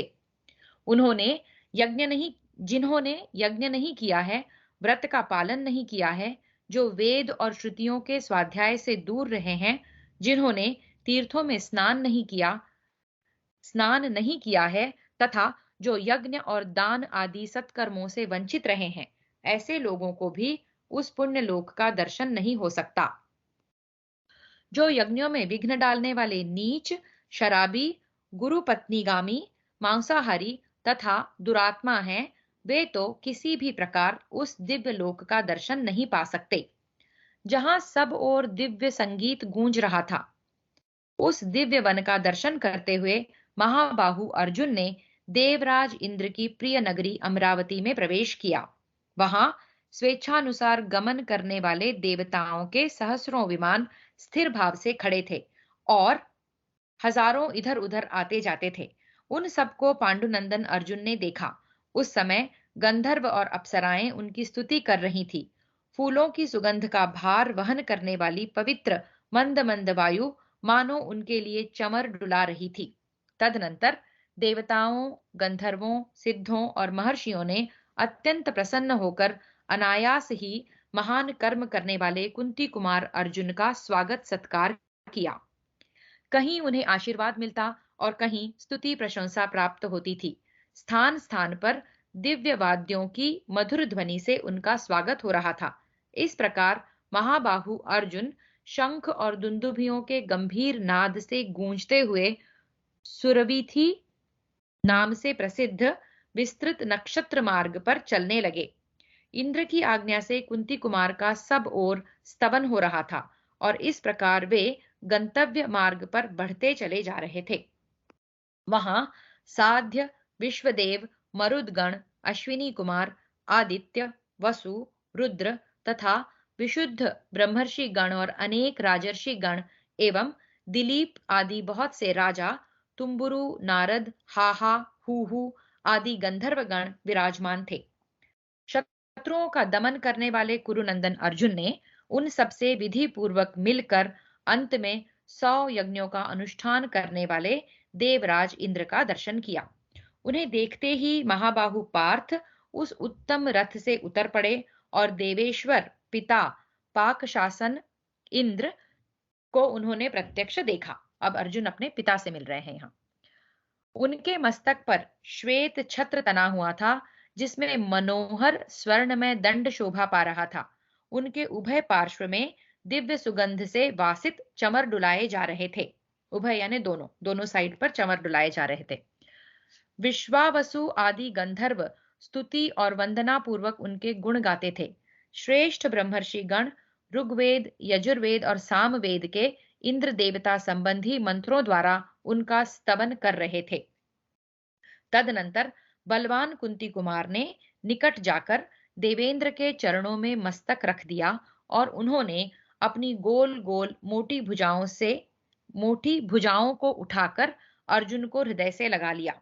जिन्होंने यज्ञ नहीं किया है, व्रत का पालन नहीं किया है, जो वेद और श्रुतियों के स्वाध्याय से दूर रहे हैं, जिन्होंने तीर्थों में स्नान नहीं किया है तथा जो यज्ञ और दान आदि सत्कर्मों से वंचित रहे हैं, ऐसे लोगों को भी उस पुण्य लोक का दर्शन नहीं हो सकता। जो यज्ञों में विघ्न डालने वाले नीच, शराबी, गुरु पत्नीगामी, मांसाहारी तथा दुरात्मा हैं, वे तो किसी भी प्रकार उस दिव्य लोक का दर्शन नहीं पा सकते। जहां सब ओर दिव्य संगीत गूंज रहा था, उस दिव्य वन का दर्शन करते हुए महाबाहु अर्जुन ने देवराज इंद्र की प्रिय नगरी अमरावती में प्रवेश किया। वहां स्वेच्छानुसार गमन करने वाले देवताओं के सहस्रों विमान स्थिर भाव से खड़े थे और हजारों इधर उधर आते जाते थे। उन सबको पांडुनंदन अर्जुन ने देखा। उस समय गंधर्व और अप्सराएं उनकी स्तुति कर रही थी। फूलों की सुगंध का भार वहन करने वाली पवित्र मंद मंद वायु मानो उनके लिए चमर डुला रही थी। तदनंतर देवताओं, गंधर्वों, सिद्धों और महर्षियों ने अत्यंत प्रसन्न होकर अनायास ही महान कर्म करने वाले कुंती कुमार अर्जुन का स्वागत सत्कार किया। कहीं उन्हें आशीर्वाद मिलता और कहीं स्तुति प्रशंसा प्राप्त होती थी। स्थान स्थान पर दिव्य वाद्यों की मधुर ध्वनि से उनका स्वागत हो रहा था। इस प्रकार महाबाहु अर्जुन शंख और दुंदुभियों के गंभीर नाद से गूंजते हुए सुरवीथी नाम से प्रसिद्ध विस्तृत नक्षत्र मार्ग पर चलने लगे। इंद्र की आज्ञा से कुंती कुमार का सब ओर स्तवन हो रहा था और इस प्रकार वे गंतव्य मार्ग पर बढ़ते चले जा रहे थे। वहां साध्य, विश्वदेव, मरुदगण, अश्विनी कुमार, आदित्य, वसु, रुद्र तथा विशुद्ध ब्रह्मर्षि गण और अनेक राजर्षि गण एवं दिलीप आदि बहुत से राजा, तुम्बुरु, नारद, हाहा, हूहू आदि गंधर्व गण विराजमान थे। शत्रुओं का दमन करने वाले कुरुनंदन अर्जुन ने उन सबसे विधि पूर्वक मिलकर अंत में 100 यज्ञों का अनुष्ठान करने वाले देवराज इंद्र का दर्शन किया। उन्हें देखते ही महाबाहु पार्थ उस उत्तम रथ से उतर पड़े और देवेश्वर पिता पाक शासन इंद्र को उन्होंने प्रत्यक्ष देखा। अब अर्जुन अपने पिता से मिल रहे हैं यहाँ। उनके मस्तक पर श्वेत छत्र तना हुआ था जिसमें मनोहर स्वर्ण में दंड शोभा पा रहा था। उनके उभय पार्श्व में दिव्य सुगंध से वासित चमर डुलाए जा रहे थे। उभय यानी दोनों दोनों साइड पर चमर डुलाए जा रहे थे। विश्वावसु आदि गंधर्व स्तुति और वंदना पूर्वक उनके गुण गाते थे। श्रेष्ठ ब्रह्मर्षि गण ऋग्वेद, यजुर्वेद और सामवेद के इंद्र देवता संबंधी मंत्रों द्वारा उनका स्तवन कर रहे थे। तदनंतर बलवान कुंती कुमार ने निकट जाकर देवेंद्र के चरणों में मस्तक रख दिया और उन्होंने अपनी गोल गोल मोटी भुजाओं को उठाकर अर्जुन को हृदय से लगा लिया।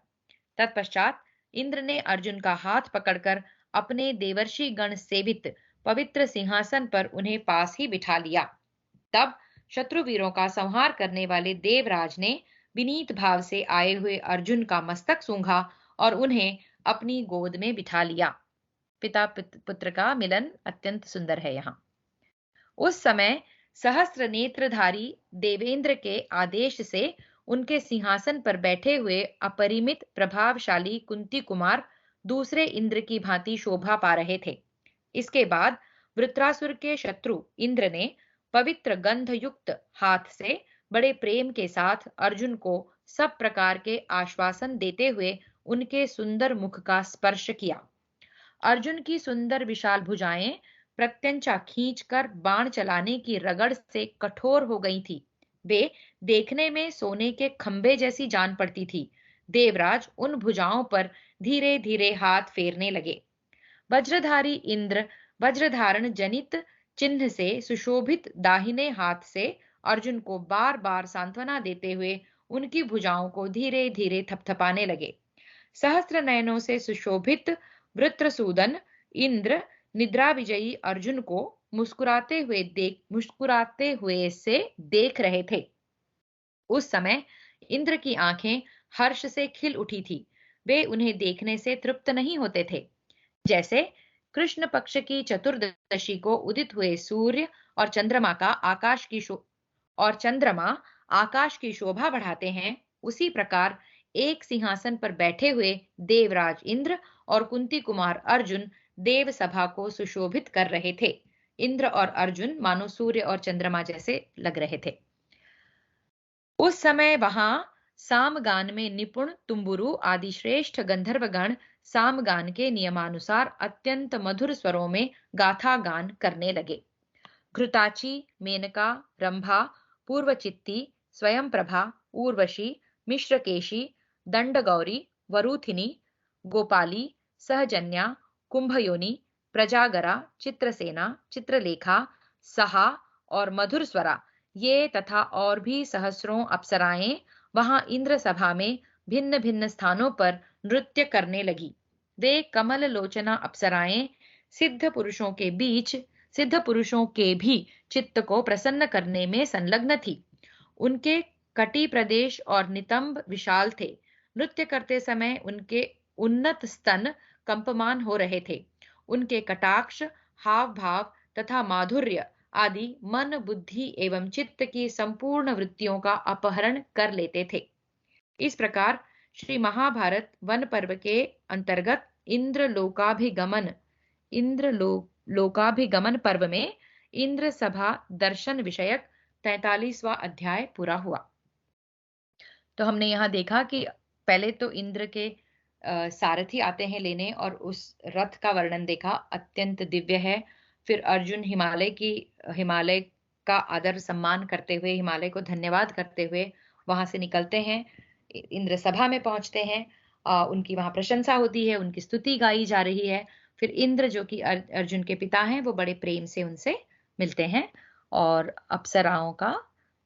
तत्पश्चात इंद्र ने अर्जुन का हाथ पकड़कर अपने देवर्षि गण सेवित पवित्र सिंहासन पर उन्हें पास ही बिठा लिया। तब शत्रुवीरों का संहार करने वाले देवराज ने विनीत भाव से आए हुए अर्जुन का मस्तक सूंघा और उन्हें अपनी गोद में बिठा लिया। पिता पुत्र का मिलन अत्यंत सुंदर है यहाँ। उस समय सहस्त्र नेत्रधारी देवेंद्र के आदेश से उनके सिंहासन पर बैठे हुए अपरिमित प्रभावशाली कुंती कुमार दूसरे इंद्र की भांति शोभा पा रहे थे। इसके बाद वृत्रासुर के शत्रु इंद्र ने पवित्र गंध युक्त हाथ से बड़े प्रेम के साथ अर्जुन को सब प्रकार के आश्वासन देते हुए उनके सुंदर मुख का स्पर्श किया। अर्जुन की सुंदर विशाल भुजाएं प्रत्यंचा खींचकर बाण चलाने की रगड़ से कठोर हो गई थी। वे देखने में सोने के खंभे जैसी जान पड़ती थी। देवराज उन भुजाओं पर धीरे धीरे हाथ फेरने लगे। वज्रधारी इंद्र वज्रधारण जनित चिन्ह से सुशोभित दाहिने हाथ से अर्जुन को बार बार सांत्वना देते हुए उनकी भुजाओं को धीरे धीरे थपथपाने लगे। सहस्त्र नयनों से सुशोभित वृत्रसूदन इंद्र निद्रा विजयी अर्जुन को मुस्कुराते हुए से देख रहे थे। उस समय इंद्र की आंखें हर्ष से खिल उठी थी। वे उन्हें देखने से तृप्त नहीं होते थे। जैसे कृष्ण पक्ष की चतुर्दशी को उदित हुए सूर्य और चंद्रमा आकाश की शोभा बढ़ाते हैं, उसी प्रकार एक सिंहासन पर बैठे हुए देवराज इंद्र और कुंती कुमार अर्जुन देव सभा को सुशोभित कर रहे थे। इंद्र और अर्जुन मानो सूर्य और चंद्रमा जैसे लग रहे थे। उस समय वहां सामगान में निपुण तुम्बुरु आदि श्रेष्ठ गंधर्वगण सामगान के नियमानुसार अत्यंत मधुर स्वरों में गाथा गान करने लगे। घृताची, मेनका, रंभा, पूर्वचित्ती, स्वयंप्रभा, उर्वशी, मिश्रकेशी, दंडगौरी, वरूथिनी, गोपाली, सहजन्या, कुंभयोनी, प्रजागरा, चित्रसेना, चित्रलेखा, सहा और मधुरस्वरा ये तथा और भी सहस्रों अप्सराएं वहां इंद्र सभा में भिन्न भिन्न स्थानों पर नृत्य करने लगी। वे कमल लोचना अप्सराएं सिद्ध पुरुषों के बीच सिद्ध पुरुषों के भी चित्त को प्रसन्न करने में संलग्न थी। उनके कटी प्रदेश और नितंब विशाल थे। नृत्य करते समय उनके उन्नत स्तन कंपमान हो रहे थे। उनके कटाक्ष, हाव भाव तथा माधुर्य आदि मन, बुद्धि एवं चित्त की संपूर्ण वृत्तियों का अपहरण कर लेते थे। इस प्रकार श्री महाभारत वन पर्व के अंतर्गत लोकाभिगमन पर्व में इंद्र सभा दर्शन विषयक 43वां अध्याय पूरा हुआ। तो हमने यहाँ देखा कि पहले तो इंद्र के सारथी आते हैं लेने और उस रथ का वर्णन देखा, अत्यंत दिव्य है। फिर अर्जुन हिमालय का आदर सम्मान करते हुए, हिमालय को धन्यवाद करते हुए वहां से निकलते हैं, इंद्र सभा में पहुंचते हैं। उनकी वहां प्रशंसा होती है, उनकी स्तुति गाई जा रही है। फिर इंद्र जो कि अर्जुन के पिता हैं, वो बड़े प्रेम से उनसे मिलते हैं और अप्सराओं का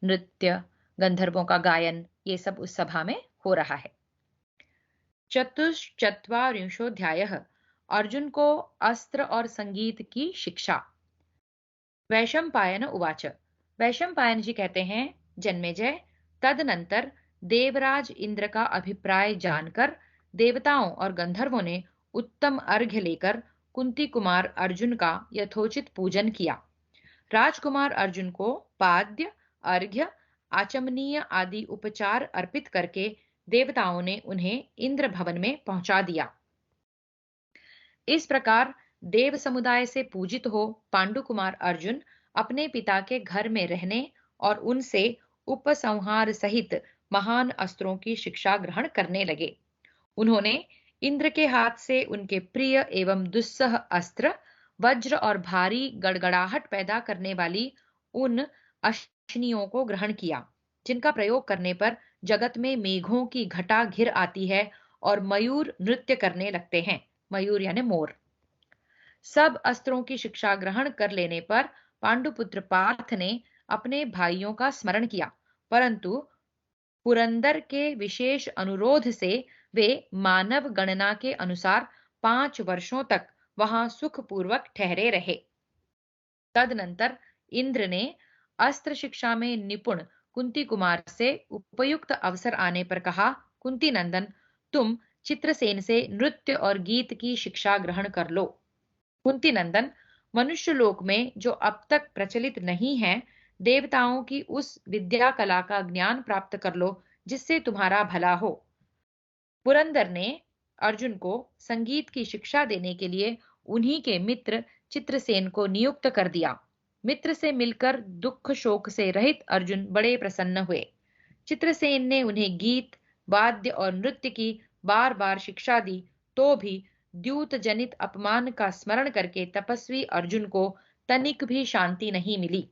नृत्य, गंधर्वों का गायन, ये सब उस सभा में हो रहा है। चतुश्चत्वारिंशोऽध्यायः अर्जुन को अस्त्र और संगीत की शिक्षा। वैशंपायन उवाच। वैशंपायन जी कहते हैं, जन्मेजय, तदनंतर देवराज इंद्र का अभिप्राय जानकर देवताओं और गंधर्वों ने उत्तम अर्घ्य लेकर कुंती कुमार अर्जुन का यथोचित पूजन किया। राजकुमार अर्जुन को पाद्य, अर्घ्य, आचमनीय आदि उपचार अर्पित करके देवताओं ने उन्हें इंद्र भवन में पहुंचा दिया। इस प्रकार देव समुदाय से पूजित हो पांडु कुमार अर्जुन अपने पिता के घर में रहने और उनसे उपसंहार सहित महान अस्त्रों की शिक्षा ग्रहण करने लगे। उन्होंने इंद्र के हाथ से उनके प्रिय एवं दुस्सह अस्त्र वज्र और भारी गड़गड़ाहट पैदा करने वाली उन अश्नियों को ग्रहण किया, जिनका प्रयोग करने पर जगत में मेघों की घटा घिर आती है और मयूर नृत्य करने लगते हैं। मयूर यानी मोर। सब अस्त्रों की शिक्षा ग्रहण कर लेने पर पांडुपुत्र पार्थ ने अपने भाइयों का स्मरण किया, परंतु पुरंदर के विशेष अनुरोध से वे मानव गणना के अनुसार 5 वर्षों तक वहां सुखपूर्वक ठहरे रहे। तदनंतर इंद्र ने अस्त्र शिक्षा में निपुण कुंती कुमार से उपयुक्त अवसर आने पर कहा, कुंती नंदन, तुम चित्रसेन से नृत्य और गीत की शिक्षा ग्रहण कर लो। कुंती नंदन, मनुष्य लोक में जो अब तक प्रचलित नहीं है, देवताओं की उस विद्या कला का ज्ञान प्राप्त कर लो जिससे तुम्हारा भला हो। पुरंदर ने अर्जुन को संगीत की शिक्षा देने के लिए उन्हीं के मित्र चित्रसेन को नियुक्त कर दिया। मित्र से मिलकर दुख शोक से रहित अर्जुन बड़े प्रसन्न हुए। चित्रसेन ने उन्हें गीत, वाद्य और नृत्य की बार बार शिक्षा दी, तो भी द्यूत जनित अपमान का स्मरण करके तपस्वी अर्जुन को तनिक भी शांति नहीं मिली।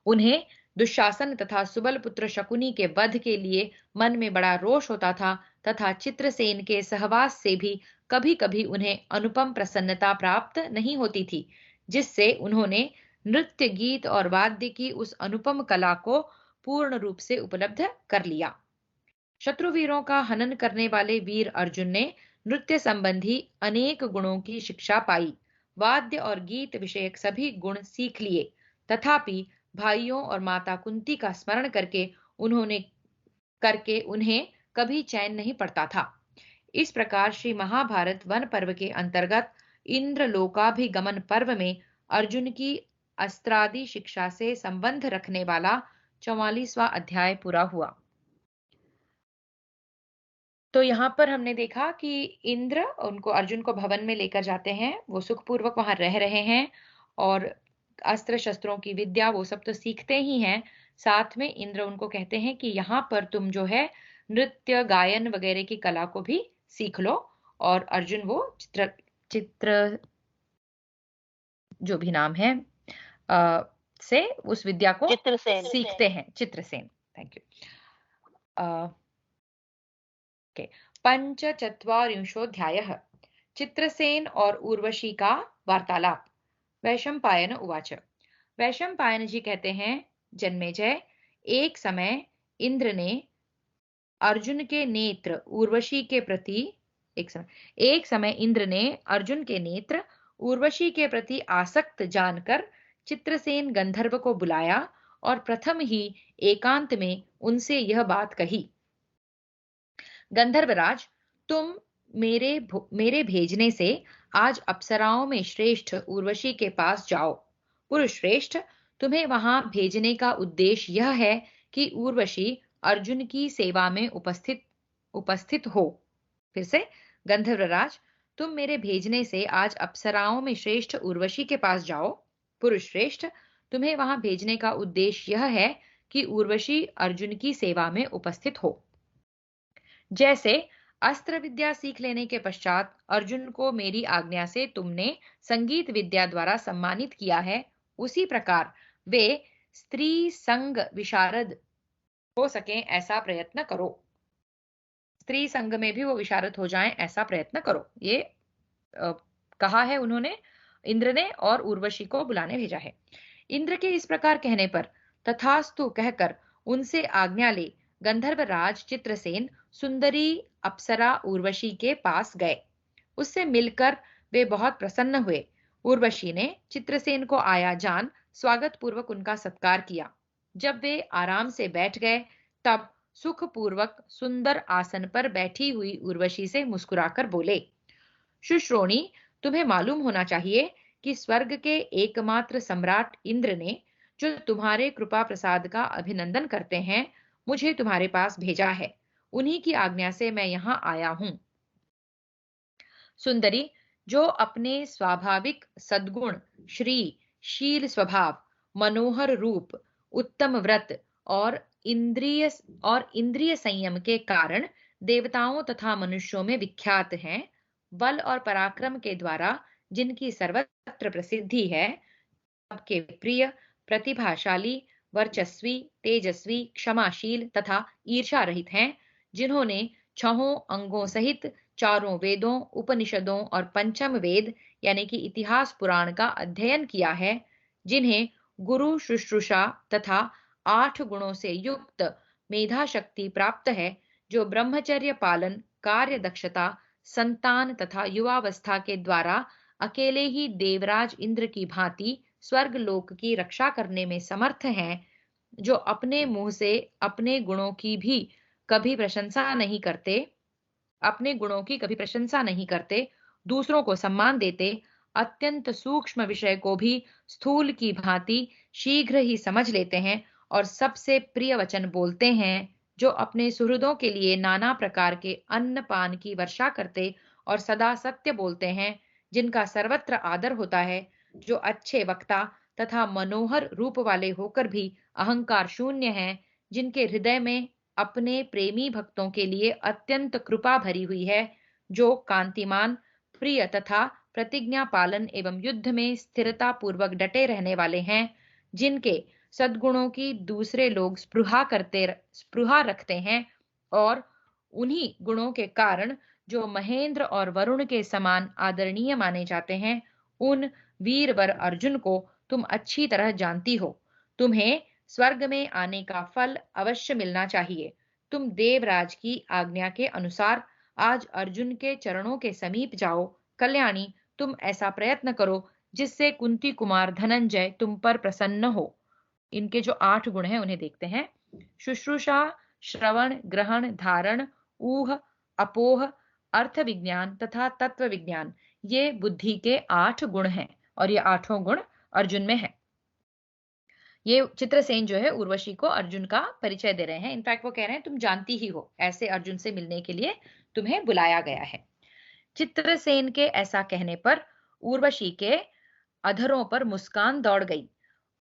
उन्हें दुशासन तथा सुबल पुत्र शकुनी के वध के लिए मन में बड़ा रोष होता था तथा चित्रसेन के सहवास से भी कभी कभी उन्हें अनुपम प्रसन्नता प्राप्त नहीं होती थी, जिससे उन्होंने नृत्य, गीत और वाद्य की उस अनुपम कला को पूर्ण रूप से उपलब्ध कर लिया। शत्रुवीरों का हनन करने वाले वीर अर्जुन ने नृत्य संबंधी अनेक गुणों की शिक्षा पाई, वाद्य और गीत विषयक सभी गुण सीख लिए, तथापि भाइयों और माता कुंती का स्मरण करके उन्हें कभी चैन नहीं पड़ता था। इस प्रकार श्री महाभारत वन पर्व के अंतर्गत इंद्र लोकाभिगमन पर्व में अर्जुन की अस्त्रादि शिक्षा से संबंध रखने वाला 44वां अध्याय पूरा हुआ। तो यहाँ पर हमने देखा कि इंद्र उनको अर्जुन को भवन में लेकर जाते हैं, वो सुखपूर्वक वहां रह रहे हैं और अस्त्र शस्त्रों की विद्या वो सब तो सीखते ही हैं। साथ में इंद्र उनको कहते हैं कि यहाँ पर तुम जो है नृत्य, गायन वगैरह की कला को भी सीख लो। और अर्जुन वो चित्र जो भी नाम है से उस विद्या को सीखते हैं। Chitrasen, thank you. पंचचत्वारिंशोऽध्यायः चित्रसेन और उर्वशी का वार्तालाप। वैशंपायन उवाच। वैशंपायन जी कहते हैं, जन्मेजय, एक समय इंद्र ने अर्जुन के नेत्र उर्वशी के प्रति उर्वशी के प्रति आसक्त जानकर चित्रसेन गंधर्व को बुलाया और प्रथम ही एकांत में उनसे यह बात कही। गंधर्वराज, तुम मेरे भेजने से आज अप्सराओं में श्रेष्ठ उर्वशी के पास जाओ। पुरुष श्रेष्ठ, तुम्हें वहां भेजने का उद्देश्य यह है कि उर्वशी अर्जुन की सेवा में उपस्थित हो। फिर से, गंधर्वराज, तुम मेरे भेजने से आज अप्सराओं में श्रेष्ठ उर्वशी के पास जाओ। पुरुष श्रेष्ठ, तुम्हें वहां भेजने का उद्देश्य यह है कि उर्वशी अर्जुन की सेवा में उपस्थित हो। जैसे अस्त्र विद्या सीख लेने के पश्चात अर्जुन को मेरी आज्ञा से तुमने संगीत विद्या द्वारा सम्मानित किया है, उसी प्रकार वे स्त्री संग विशारद हो सकें ऐसा प्रयत्न करो। स्त्री संग में भी वो विशारद हो जाएं ऐसा प्रयत्न करो। ये कहा है उन्होंने, इंद्र ने, और उर्वशी को बुलाने भेजा है। इंद्र के इस प्रकार कहने पर तथास्तु कहकर उनसे आज्ञा ले गंधर्व राज चित्रसेन सुंदरी अप्सरा उर्वशी के पास गए। उससे मिलकर वे बहुत प्रसन्न हुए। उर्वशी ने चित्रसेन को आया जान स्वागत पूर्वक उनका सत्कार किया। जब वे आराम से बैठ गए तब सुखपूर्वक सुंदर आसन पर बैठी हुई उर्वशी से मुस्कुराकर बोले, शुश्रोणी, तुम्हें मालूम होना चाहिए कि स्वर्ग के एकमात्र सम्राट इंद्र ने, जो तुम्हारे कृपा प्रसाद का अभिनंदन करते हैं, मुझे तुम्हारे पास भेजा है। उन्हीं की आज्ञा से मैं यहाँ आया हूं। सुंदरी, जो अपने स्वाभाविक सद्गुण, श्री, शील स्वभाव, मनोहर रूप, उत्तम व्रत और इंद्रिय संयम के कारण देवताओं तथा मनुष्यों में विख्यात हैं, बल और पराक्रम के द्वारा जिनकी सर्वत्र प्रसिद्धि है, सबके प्रिय, प्रतिभाशाली, वर्चस्वी, तेजस्वी, क्षमाशील तथा ईर्षा रहित हैं, जिन्होंने छहों अंगों सहित चारों वेदों, उपनिषदों और पंचम वेद यानी कि इतिहास पुराण का अध्ययन किया है, जिन्हें गुरु शुश्रूषा तथा 8 गुणों से युक्त मेधा शक्ति प्राप्त है, जो ब्रह्मचर्य पालन, कार्य दक्षता, संतान तथा युवावस्था के द्वारा अकेले ही देवराज इंद्र की भांति स्वर्ग लोक की रक्षा करने में समर्थ हैं, जो अपने मुंह से अपने गुणों की कभी प्रशंसा नहीं करते, दूसरों को सम्मान देते, अत्यंत सूक्ष्म विषय को भी स्थूल की भांति शीघ्र ही समझ लेते हैं और सबसे प्रिय वचन बोलते हैं, जो अपने सुहृदों के लिए नाना प्रकार के अन्न पान की वर्षा करते और सदा सत्य बोलते हैं, जिनका सर्वत्र आदर होता है, जो अच्छे वक्ता तथा मनोहर रूप वाले होकर भी अहंकार शून्य हैं, जिनके हृदय में अपने प्रेमी भक्तों के लिए अत्यंत कृपा भरी हुई है, जो कांतिमान, प्रिय तथा प्रतिज्ञा पालन एवं युद्ध में स्थिरता पूर्वक डटे रहने वाले हैं, जिनके सद्गुणों की दूसरे लोग स्पृहा रखते हैं, और उन्हीं गुणों के कारण जो महेंद्र और वरुण के समान आदरणीय माने जाते हैं, उन वीरवर अर्जुन को तुम अच्छी तरह जानती हो। तुम्हें स्वर्ग में आने का फल अवश्य मिलना चाहिए। तुम देवराज की आज्ञा के अनुसार आज अर्जुन के चरणों के समीप जाओ। कल्याणी, तुम ऐसा प्रयत्न करो जिससे कुंती कुमार धनंजय तुम पर प्रसन्न हो। इनके जो 8 गुण हैं उन्हें देखते हैं। शुश्रूषा, श्रवण, ग्रहण, धारण, ऊह, अपोह, अर्थ विज्ञान तथा तत्व विज्ञान, ये बुद्धि के 8 गुण हैं और ये 8 गुण अर्जुन में है। ये चित्रसेन जो है उर्वशी को अर्जुन का परिचय दे रहे हैं। इनफैक्ट वो कह रहे हैं तुम जानती ही हो, ऐसे अर्जुन से मिलने के लिए तुम्हें बुलाया गया है। चित्रसेन के ऐसा कहने पर उर्वशी के अधरों पर मुस्कान दौड़ गई।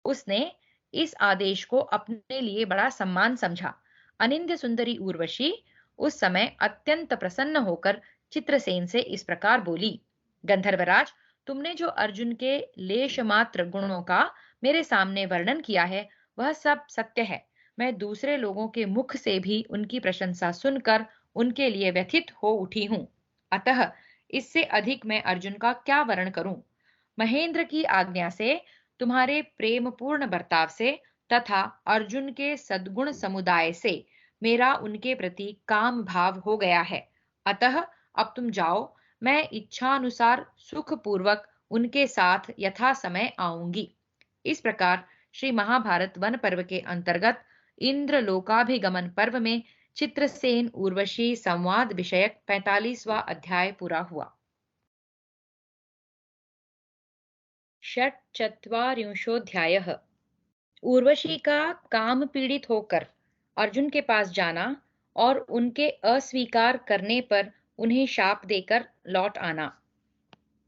उसने इस आदेश को अपने लिए बड़ा सम्मान समझा। अनिंद्य सुंदरी उर्वशी उस समय अत्यंत प्रसन्न होकर चित्रसेन से इस प्रकार बोली, गंधर्वराज, तुमने जो अर्जुन के लेश मात्र गुणों का मेरे सामने वर्णन किया है, वह सब सत्य है। मैं दूसरे लोगों के मुख से भी उनकी प्रशंसा सुनकर उनके लिए व्यथित हो उठी हूं। अतः इससे अधिक मैं अर्जुन का क्या वर्ण करूं। महेंद्र की आज्ञा से, तुम्हारे प्रेमपूर्ण बर्ताव से तथा अर्जुन के सद्गुण समुदाय से मेरा उनके प्रति काम भाव हो गया है। अतः अब तुम जाओ, मैं इच्छानुसार सुख पूर्वक उनके साथ यथा समय आऊंगी। इस प्रकार श्री महाभारत वन पर्व के अंतर्गत इंद्र लोकाभिगमन पर्व में चित्रसेन उर्वशी संवाद विषयक 45वां अध्याय पूरा हुआ। षट्चत्वारिंशोऽध्यायः। उर्वशी का काम पीड़ित होकर अर्जुन के पास जाना और उनके अस्वीकार करने पर उन्हें शाप देकर लौट आना।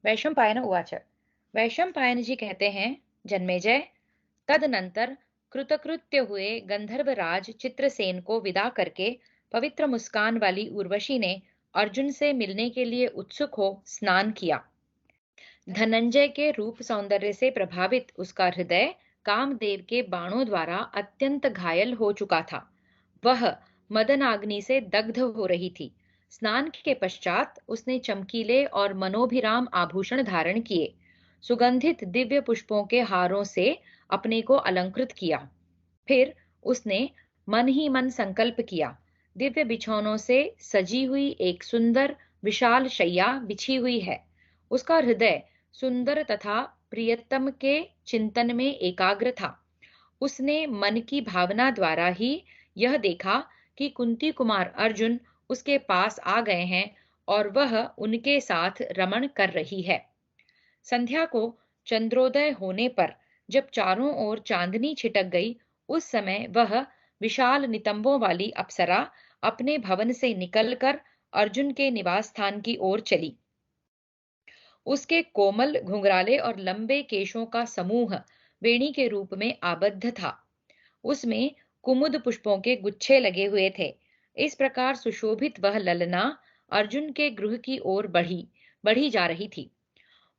वैशंपायन उवाच। वैशंपायन जी कहते हैं, जन्मेजय, तदनंतर कृतकृत्य हुए गंधर्वराज चित्रसेन को विदा करके पवित्र मुस्कान वाली उर्वशी ने अर्जुन से मिलने के लिए उत्सुक हो स्नान किया। धनंजय के रूप सौंदर्य से प्रभावित उसका हृदय कामदेव के बाणों द्वारा अत्यंत घायल हो चुका था। वह मदनाग्नि से दग्ध हो रही थी। स्नान के पश्चात उसने चमकीले और मनोभिराम आभूषण धारण किए, सुगंधित दिव्य पुष्पों के हारों से अपने को अलंकृत किया। फिर उसने मन ही मन संकल्प किया, दिव्य बिछौनों से सजी हुई एक सुंदर विशाल शैया बिछी हुई है। उसका हृदय सुंदर तथा प्रियतम के चिंतन में एकाग्र था। उसने मन की भावना द्वारा ही यह देखा कि कुंती कुमार अर्जुन उसके पास आ गए हैं और वह उनके साथ रमण कर रही है। संध्या को चंद्रोदय होने पर जब चारों ओर चांदनी छिटक गई, उस समय वह विशाल नितंबों वाली अप्सरा अपने भवन से निकलकर अर्जुन के निवास स्थान की ओर चली। उसके कोमल घुंघराले और लंबे केशों का समूह वेणी के रूप में आबद्ध था। उसमें कुमुद पुष्पों के गुच्छे लगे हुए थे। इस प्रकार सुशोभित वह ललना अर्जुन के गृह की ओर बढ़ी बढ़ी जा रही थी।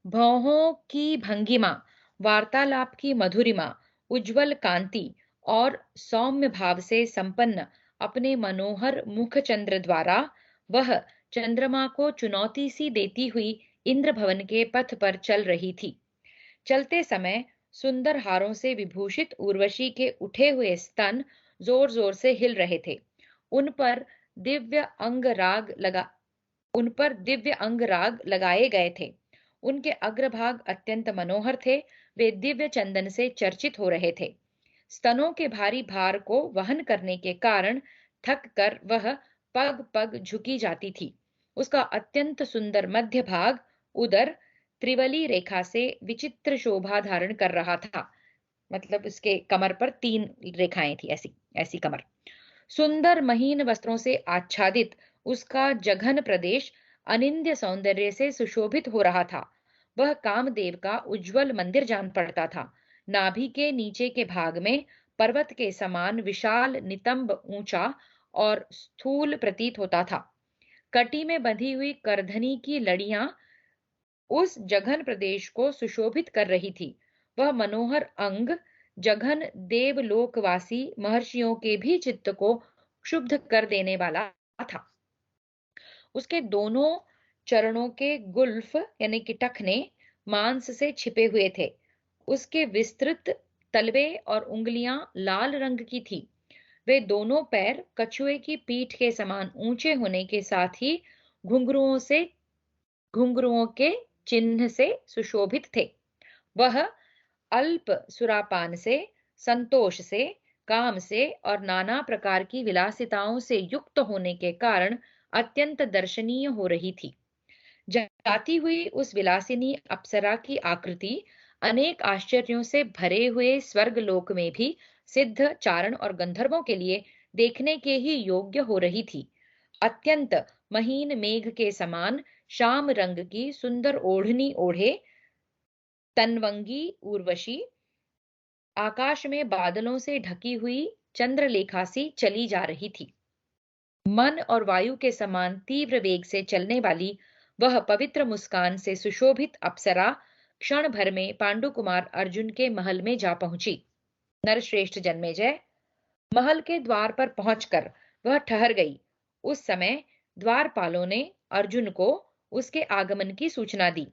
भौहों की भंगिमा, वार्तालाप की मधुरिमा, उज्जवल कांति और सौम्य भाव से संपन्न अपने मनोहर मुख चंद्र द्वारा वह चंद्रमा को चुनौती सी देती हुई इंद्र भवन के पथ पर चल रही थी। चलते समय सुंदर हारों से विभूषित उर्वशी के उठे हुए स्तन जोर जोर से हिल रहे थे। उन पर दिव्य अंग राग लगा उन पर दिव्य अंग राग लगाए गए थे। उनके अग्रभाग अत्यंत मनोहर थे। वे दिव्य चंदन से चर्चित हो रहे थे। स्तनों के भारी भार को वहन करने के कारण थक कर वह पग पग झुकी जाती थी। उसका अत्यंत सुंदर मध्य भाग, उदर, त्रिवली रेखा से विचित्र शोभा धारण कर रहा था। मतलब उसके कमर पर 3 रेखाएं थी, ऐसी ऐसी कमर। सुंदर महीन वस्त्रों से आच्छादित उसका जघन प्रदेश अनिंद्य सौंदर्य से सुशोभित हो रहा था। वह कामदेव का उज्जवल मंदिर जान पड़ता था। नाभि के नीचे के भाग में पर्वत के समान विशाल नितंब ऊंचा और स्थूल प्रतीत होता था। कटी में बंधी हुई करधनी की लड़ियां उस जघन प्रदेश को सुशोभित कर रही थी। वह मनोहर अंग जघन देवलोकवासी महर्षियों के भी चित्त को क्षुब्ध कर देने वाला था। उसके दोनों चरणों के गुल्फ यानी कि टखने मांस से छिपे हुए थे। उसके विस्तृत तलवे और उंगलियां लाल रंग की थी। वे दोनों पैर कछुए की पीठ के समान ऊंचे होने के साथ ही घुंघरुओं के चिन्ह से सुशोभित थे। वह अल्प सुरापान से, संतोष से, काम से और नाना प्रकार की विलासिताओं से युक्त होने के कारण अत्यंत दर्शनीय हो रही थी। जाती हुई उस विलासिनी अप्सरा की आकृति अनेक आश्चर्यों से भरे हुए स्वर्ग लोक में भी सिद्ध चारण और गंधर्वों के लिए देखने के ही योग्य हो रही थी। अत्यंत महीन मेघ के समान श्याम रंग की सुंदर ओढ़नी ओढ़े तनवंगी उर्वशी आकाश में बादलों से ढकी हुई चंद्रलेखा सी चली जा रही थी। मन और वायु के समान तीव्र वेग से चलने वाली वह पवित्र मुस्कान से सुशोभित अप्सरा क्षण भर में पांडु कुमार अर्जुन के महल में जा पहुंची। नरश्रेष्ठ जन्मेजय, महल के द्वार पर पहुंचकर वह ठहर गई। उस समय द्वारपालों ने अर्जुन को उसके आगमन की सूचना दी।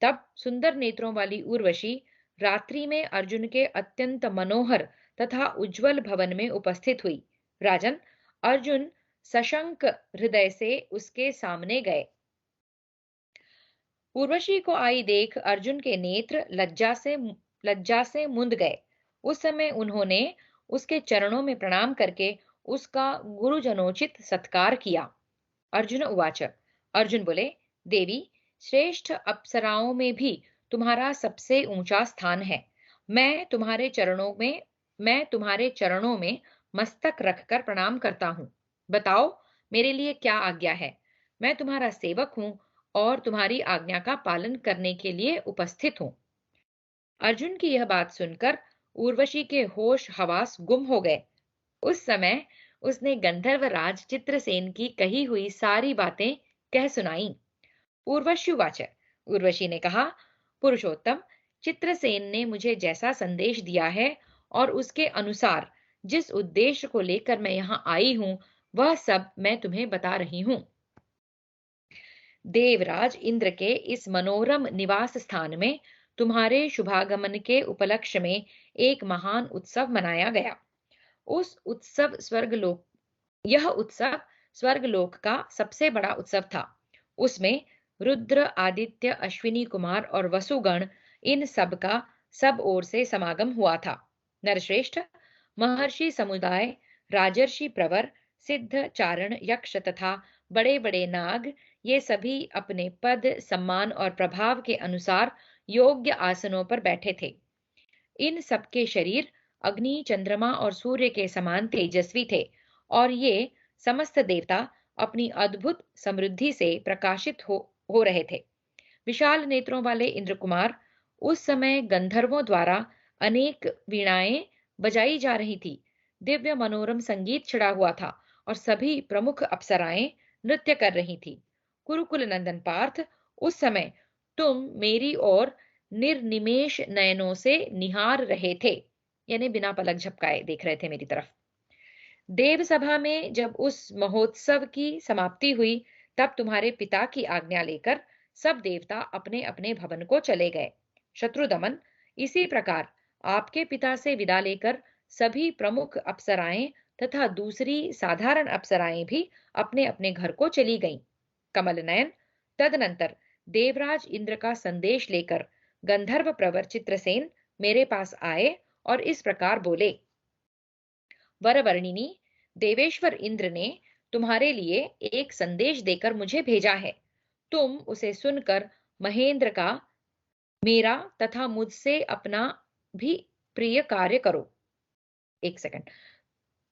तब सुंदर नेत्रों वाली उर्वशी रात्रि में अर्जुन के अत्यंत मनोहर तथा उज्जवल भवन में उपस्थित हुई। राजन, अर्जुन सशंक हृदय से उसके सामने गए। उर्वशी को आई देख अर्जुन के नेत्र लज्जा से मुंद गए। उस समय उन्होंने उसके चरणों में प्रणाम करके उसका गुरुजनोचित सत्कार किया। अर्जुन उवाच। अर्जुन बोले, देवी, श्रेष्ठ अप्सराओं में भी तुम्हारा सबसे ऊंचा स्थान है। मैं तुम्हारे चरणों में मैं तुम्हारे चरणों में मस्तक रखकर प्रणाम करता हूँ। बताओ, मेरे लिए क्या आज्ञा है। मैं तुम्हारा सेवक हूँ और तुम्हारी आज्ञा का पालन करने के लिए उपस्थित हूँ। अर्जुन की यह बात सुनकर उर्वशी के होश हवास गुम हो गए। उस समय उसने गंधर्व राज चित्रसेन की कही हुई सारी बातें कह सुनाई। उर्वश्युवाच। उर्वशी ने कहा, पुरुषोत्तम, चित्रसेन ने मुझे जैसा संदेश दिया है और उसके अनुसार जिस उद्देश्य को लेकर मैं यहाँ आई हूँ, वह सब मैं तुम्हें बता रही हूँ। देवराज इंद्र के इस मनोरम निवास स्थान में तुम्हारे शुभागमन के उपलक्ष्य में एक महान उत्सव मनाया गया। उस उत्सव स्वर्गलोक यह उत्सव स्वर्गलोक का सबसे बड़ा उत्सव था। उसमें रुद्र, आदित्य, अश्विनी कुमार और वसुगण, इन सब का सब ओर से समागम हुआ था। नरश्रेष्ठ, महर्षि समुदाय, राजर्षि प्रवर, सिद्ध, चारण, यक्ष तथा बड़े बड़े नाग, ये सभी अपने पद, सम्मान और प्रभाव के अनुसार योग्य आसनों पर बैठे थे। इन सबके शरीर अग्नि, चंद्रमा और सूर्य के समान तेजस्वी थे और ये समस्त देवता अपनी अद्भुत समृद्धि से प्रकाशित हो रहे थे। विशाल नेत्रों वाले इंद्र कुमार, उस समय गंधर्वों द्वारा अनेक वीणाएं बजाई जा रही थी। दिव्य मनोरम संगीत छिड़ा हुआ था और सभी प्रमुख अप्सराएं नृत्य कर रही थी। कुरुकुल नंदन पार्थ, उस समय तुम मेरी ओर निर्निमेष नयनों से निहार रहे थे, यानी बिना पलक झपकाए देख रहे थे मेरी तरफ। देव सभा में जब उस महोत्सव की समाप्ति हुई, तब तुम्हारे पिता की आज्ञा लेकर सब देवता अपने अपने भवन को चले गए। शत्रुदमन, इसी प्रकार आपके पिता से विदा लेकर सभी प्रमुख अप्सराएं तथा दूसरी साधारण अप्सराएं भी अपने अपने घर को चली गईं। कमल नयन, तदनंतर देवराज इंद्र का संदेश लेकर गंधर्व प्रवर चित्रसेन मेरे पास आए और इस प्रकार बोले, वरवर्णिनी, देवेश्वर इंद्र ने तुम्हारे लिए एक संदेश देकर मुझे भेजा है। तुम उसे सुनकर महेंद्र का, मेरा तथा मुझसे अपना भी प्रिय कार्य करो। एक सेकंड।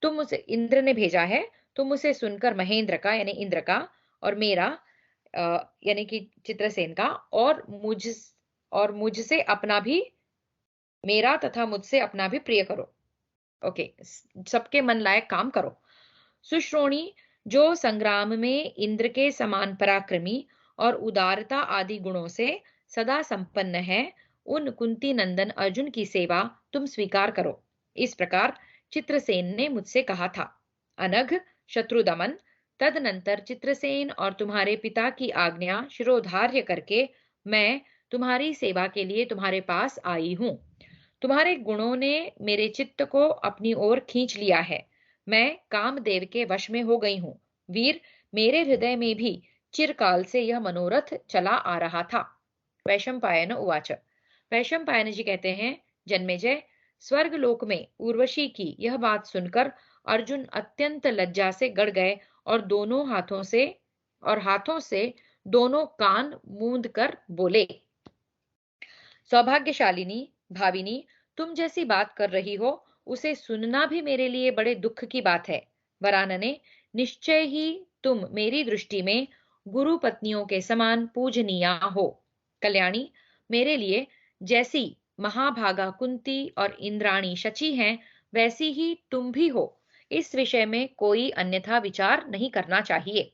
तुम उसे इंद्र ने भेजा है, तुम उसे सुनकर महेंद्र का यानी इंद्र का और मेरा यानी कि चित्रसेन का और मुझसे अपना भी, मेरा तथा मुझसे अपना भी प्रिय करो। ओके, सबके मन लायक काम करो। सुश्रोणी, जो संग्राम में इंद्र के समान पराक्रमी और उदारता आदि गुणों से सदा संपन्न है, उन कुंती नंदन अर्जुन की सेवा तुम स्वीकार करो। इस प्रकार चित्रसेन ने मुझसे कहा था। अनघ, शत्रुदमन, तदनंतर चित्रसेन और तुम्हारे पिता की आज्ञा शिरोधार्य करके मैं तुम्हारी सेवा के लिए तुम्हारे पास आई हूँ। तुम्हारे गुणों ने मेरे चित्त को अपनी ओर खींच लिया है। मैं कामदेव के वश में हो गई हूँ। वीर, मेरे हृदय में भी चिरकाल से यह मनोरथ चला आ रहा था। वैशंपायन उवाच। वैशंपायन जी कहते हैं, जन्मेजय, स्वर्गलोक में उर्वशी की यह बात सुनकर अर्जुन अत्यंत लज्जा से गड़ गए और हाथों से दोनों कान मूंद कर बोले, सौभाग्यशालिनी भाविनी, तुम जैसी बात कर रही हो उसे सुनना भी मेरे लिए बड़े दुख की बात है। वरानने, निश्चय ही तुम मेरी दृष्टि में गुरु पत्नियों के समान पूजनीया हो। कल्याणी, मेरे लिए जैसी महाभागा कुंती और इंद्राणी शची हैं, वैसी ही तुम भी हो। इस विषय में कोई अन्यथा विचार नहीं करना चाहिए।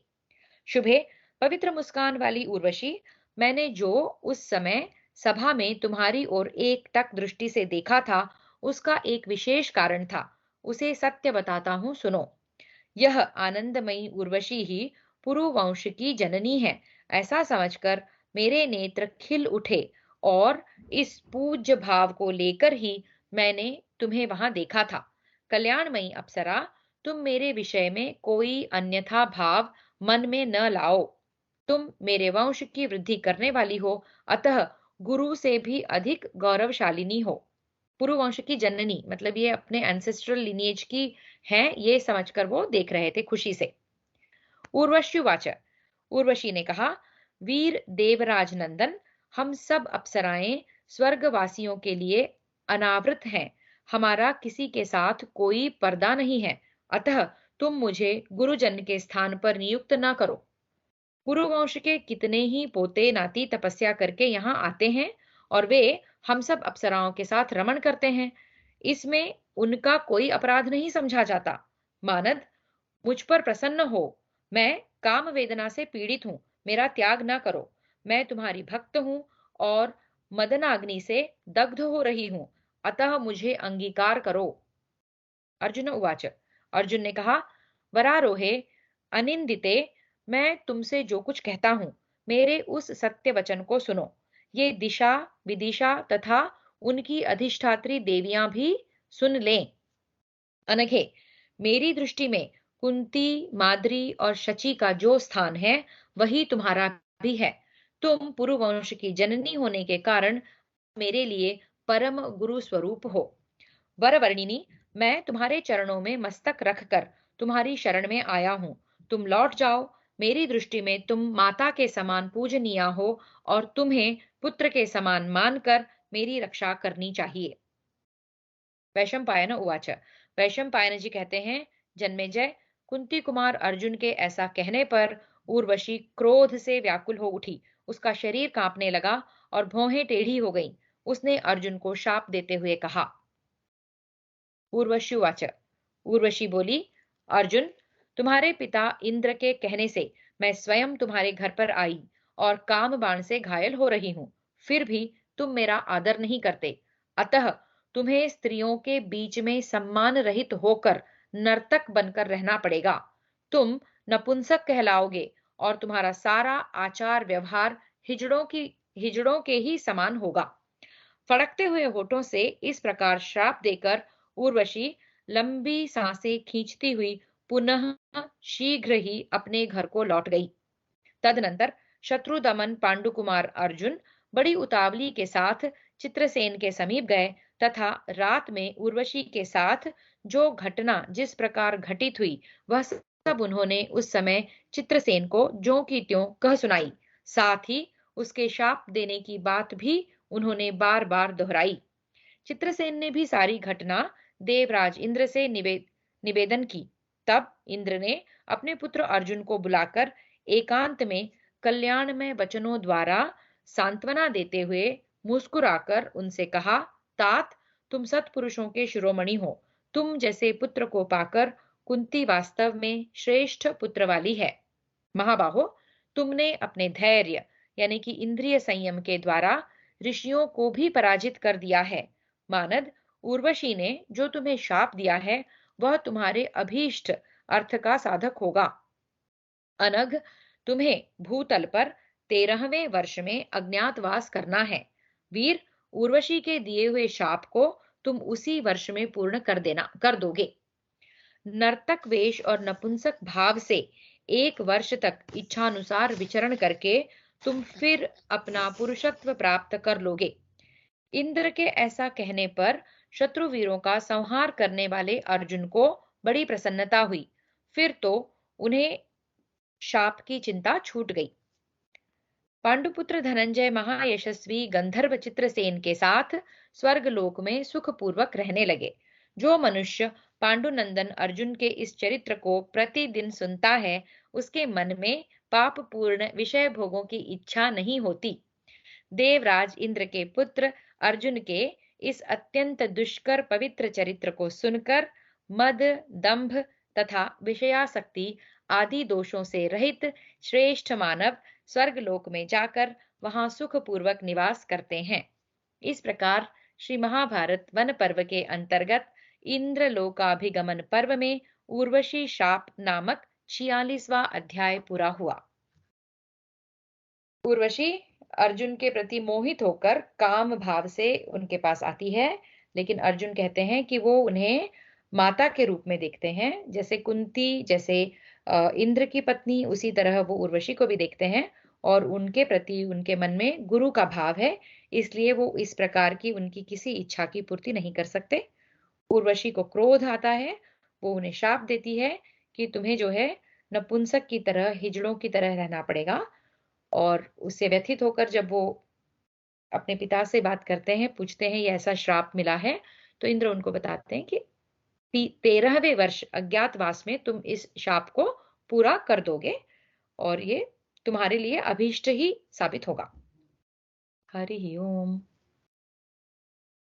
शुभे, पवित्र मुस्कान वाली उर्वशी, मैंने जो उस समय सभा में तुम्हारी ओर एक टक दृष्टि से देखा था, उसका एक विशेष कारण था। उसे सत्य बताता हूँ, सुनो। यह आनंदमयी उर्वशी ही पुरुवंश की जननी है, ऐसा समझकर मेरे नेत्र खिल उठे और इस पूज्य भाव को लेकर ही मैंने तुम्हें वहां देखा था। कल्याणमयी अप्सरा, तुम मेरे विषय में कोई अन्यथा भाव मन में न लाओ। तुम मेरे वंश की वृद्धि करने वाली हो, अतः गुरु से भी अधिक गौरवशालिनी हो। पुरु वंश की जननी मतलब ये अपने एंसेस्ट्रल लिनिएज की हैं, ये समझकर वो देख रहे थे खुशी से। उर्वश्युवाच, उर्वशी ने कहा, वीर देवराज नंदन, हम सब अप्सराएं स्वर्गवासियों के लिए अनावृत हैं। हमारा किसी के साथ कोई पर्दा नहीं है, अतः तुम मुझे गुरुजन के स्थान पर नियुक्त न करो। पुरुवंश के कितने ही पोते नाती तपस्या करके यहाँ आते हैं और वे हम सब अप्सराओं के साथ रमण करते हैं। इसमें उनका कोई अपराध नहीं समझा जाता। मानद, मुझ पर प्रसन्न हो। मैं काम वेदना से पीड़ित हूँ, मेरा त्याग न करो। मैं तुम्हारी भक्त हूँ और मदनाग्नि से दग्ध हो रही हूँ, अतः मुझे अंगीकार करो। अर्जुन उवाच, अर्जुन ने कहा, वरारोहे अनिंदिते, मैं तुमसे जो कुछ कहता हूं, मेरे उस सत्य वचन को सुनो। ये दिशा विदिशा तथा उनकी अधिष्ठात्री देवियां भी सुन लें। अनघे, मेरी दृष्टि में कुंती, माद्री और शची का जो स्थान है वही तुम्हारा भी है। तुम पुरुवंश की जननी होने के कारण मेरे लिए परम गुरु स्वरूप हो। वरवर्णिनी, मैं तुम्हारे चरणों में मस्तक रखकर तुम्हारी शरण में आया हूँ। तुम लौट जाओ। मेरी दृष्टि में तुम माता के समान पूजनीय हो और तुम्हें पुत्र के समान मानकर मेरी रक्षा करनी चाहिए। वैशंपायन उवाच, वैशंपायन जी कहते हैं, जन्मेजय, कुंती कुमार अर्जुन के ऐसा कहने पर उर्वशी क्रोध से व्याकुल हो उठी। उसका शरीर कांपने लगा और भौहें टेढ़ी हो गईं। उसने अर्जुन को शाप देते हुए कहा। उर्वशीवाच, उर्वशी बोली, अर्जुन, तुम्हारे पिता इंद्र के कहने से मैं स्वयं तुम्हारे घर पर आई और काम बाण से घायल हो रही हूं। फिर भी तुम मेरा आदर नहीं करते, अतः तुम्हें स्त्रियों के बीच में सम्मान रहित होकर नर्तक बनकर रहना पड़ेगा। तुम नपुंसक कहलाओगे और तुम्हारा सारा आचार व्यवहार हिजड़ों के ही समान होगा। फड़कते हुए होठों से इस प्रकार श्राप देकर उर्वशी लंबी सांसें खींचती हुई पुनः शीघ्र ही अपने घर को लौट गई। तदनंतर शत्रु दमन पांडुकुमार अर्जुन बड़ी उतावली के साथ चित्रसेन के समीप गए तथा रात में उर्वशी के साथ जो घटना जिस प्रकार घटित हुई वह सब उन्होंने उस समय चित्रसेन को ज्यों की त्यों कह सुनाई। साथ ही उसके शाप देने की बात भी उन्होंने बार बार दोहराई। चित्रसेन ने भी सारी घटना देवराज इंद्र से निवेदन की। तब इंद्र ने अपने पुत्र अर्जुन को बुलाकर एकांत में कल्याणमय वचनों द्वारा सांत्वना देते हुए मुस्कुराकर उनसे कहा, तात, तुम सत्पुरुषों के शिरोमणि हो। तुम जैसे पुत्र को पाकर कुंती वास्तव में श्रेष्ठ पुत्र वाली है। महाबाहो, तुमने अपने धैर्य यानी कि इंद्रिय संयम के द्वारा ऋषियों को भी पराजित कर दिया है। मानद, उर्वशी ने जो तुम्हें शाप दिया है वह तुम्हारे अभीष्ट अर्थ का साधक होगा। अनघ, तुम्हें भूतल पर 13वें वर्ष में अज्ञातवास करना है। वीर, उर्वशी के दिए हुए शाप को तुम उसी वर्ष में पूर्ण कर दोगे। नर्तक वेश और नपुंसक भाव से 1 वर्ष तक इच्छानुसार विचरण करके तुम फिर अपना पुरुषत्व प्राप्त कर लोगे। इंद्र के ऐसा कहने पर शत्रुवीरों का संहार करने वाले अर्जुन को बड़ी प्रसन्नता हुई। फिर तो उन्हें शाप की चिंता छूट गई। पांडुपुत्र धनंजय महायशस्वी गंधर्व चित्रसेन के साथ स्वर्गलोक में सुखपूर्वक रहने लगे। जो मनुष्य पांडुनंदन अर्जुन के इस चरित्र को प्रतिदिन सुनता है, उसके मन में पापपूर्ण विषय भोगों की इच्छा नहीं होती। देवराज इंद्र के पुत्र अर्जुन के इस अत्यंत दुष्कर पवित्र चरित्र को सुनकर मद, दंभ तथा विषयासक्ति आदि दोषों से रहित श्रेष्ठ मानव स्वर्गलोक में जाकर वहां सुखपूर्वक निवास करते हैं। इस प्रकार श्री महाभारत वन पर्व के अंतर्गत इंद्रलोकाभिगमन पर्व में उर्वशी शाप नामक 46वां अध्याय पूरा हुआ। उर्वशी अर्जुन के प्रति मोहित होकर काम भाव से उनके पास आती है, लेकिन अर्जुन कहते हैं कि वो उन्हें माता के रूप में देखते हैं। जैसे कुंती, जैसे इंद्र की पत्नी, उसी तरह वो उर्वशी को भी देखते हैं और उनके प्रति उनके मन में गुरु का भाव है, इसलिए वो इस प्रकार की उनकी किसी इच्छा की पूर्ति नहीं कर सकते। उर्वशी को क्रोध आता है, वो उन्हें शाप देती है कि तुम्हें जो है नपुंसक की तरह, हिजड़ों की तरह रहना पड़ेगा। और उससे व्यथित होकर जब वो अपने पिता से बात करते हैं, पूछते हैं ये ऐसा श्राप मिला है, तो इंद्र उनको बताते हैं कि 13वें वर्ष अज्ञातवास में तुम इस शाप को पूरा कर दोगे और ये तुम्हारे लिए अभीष्ट ही साबित होगा। हरि ओम।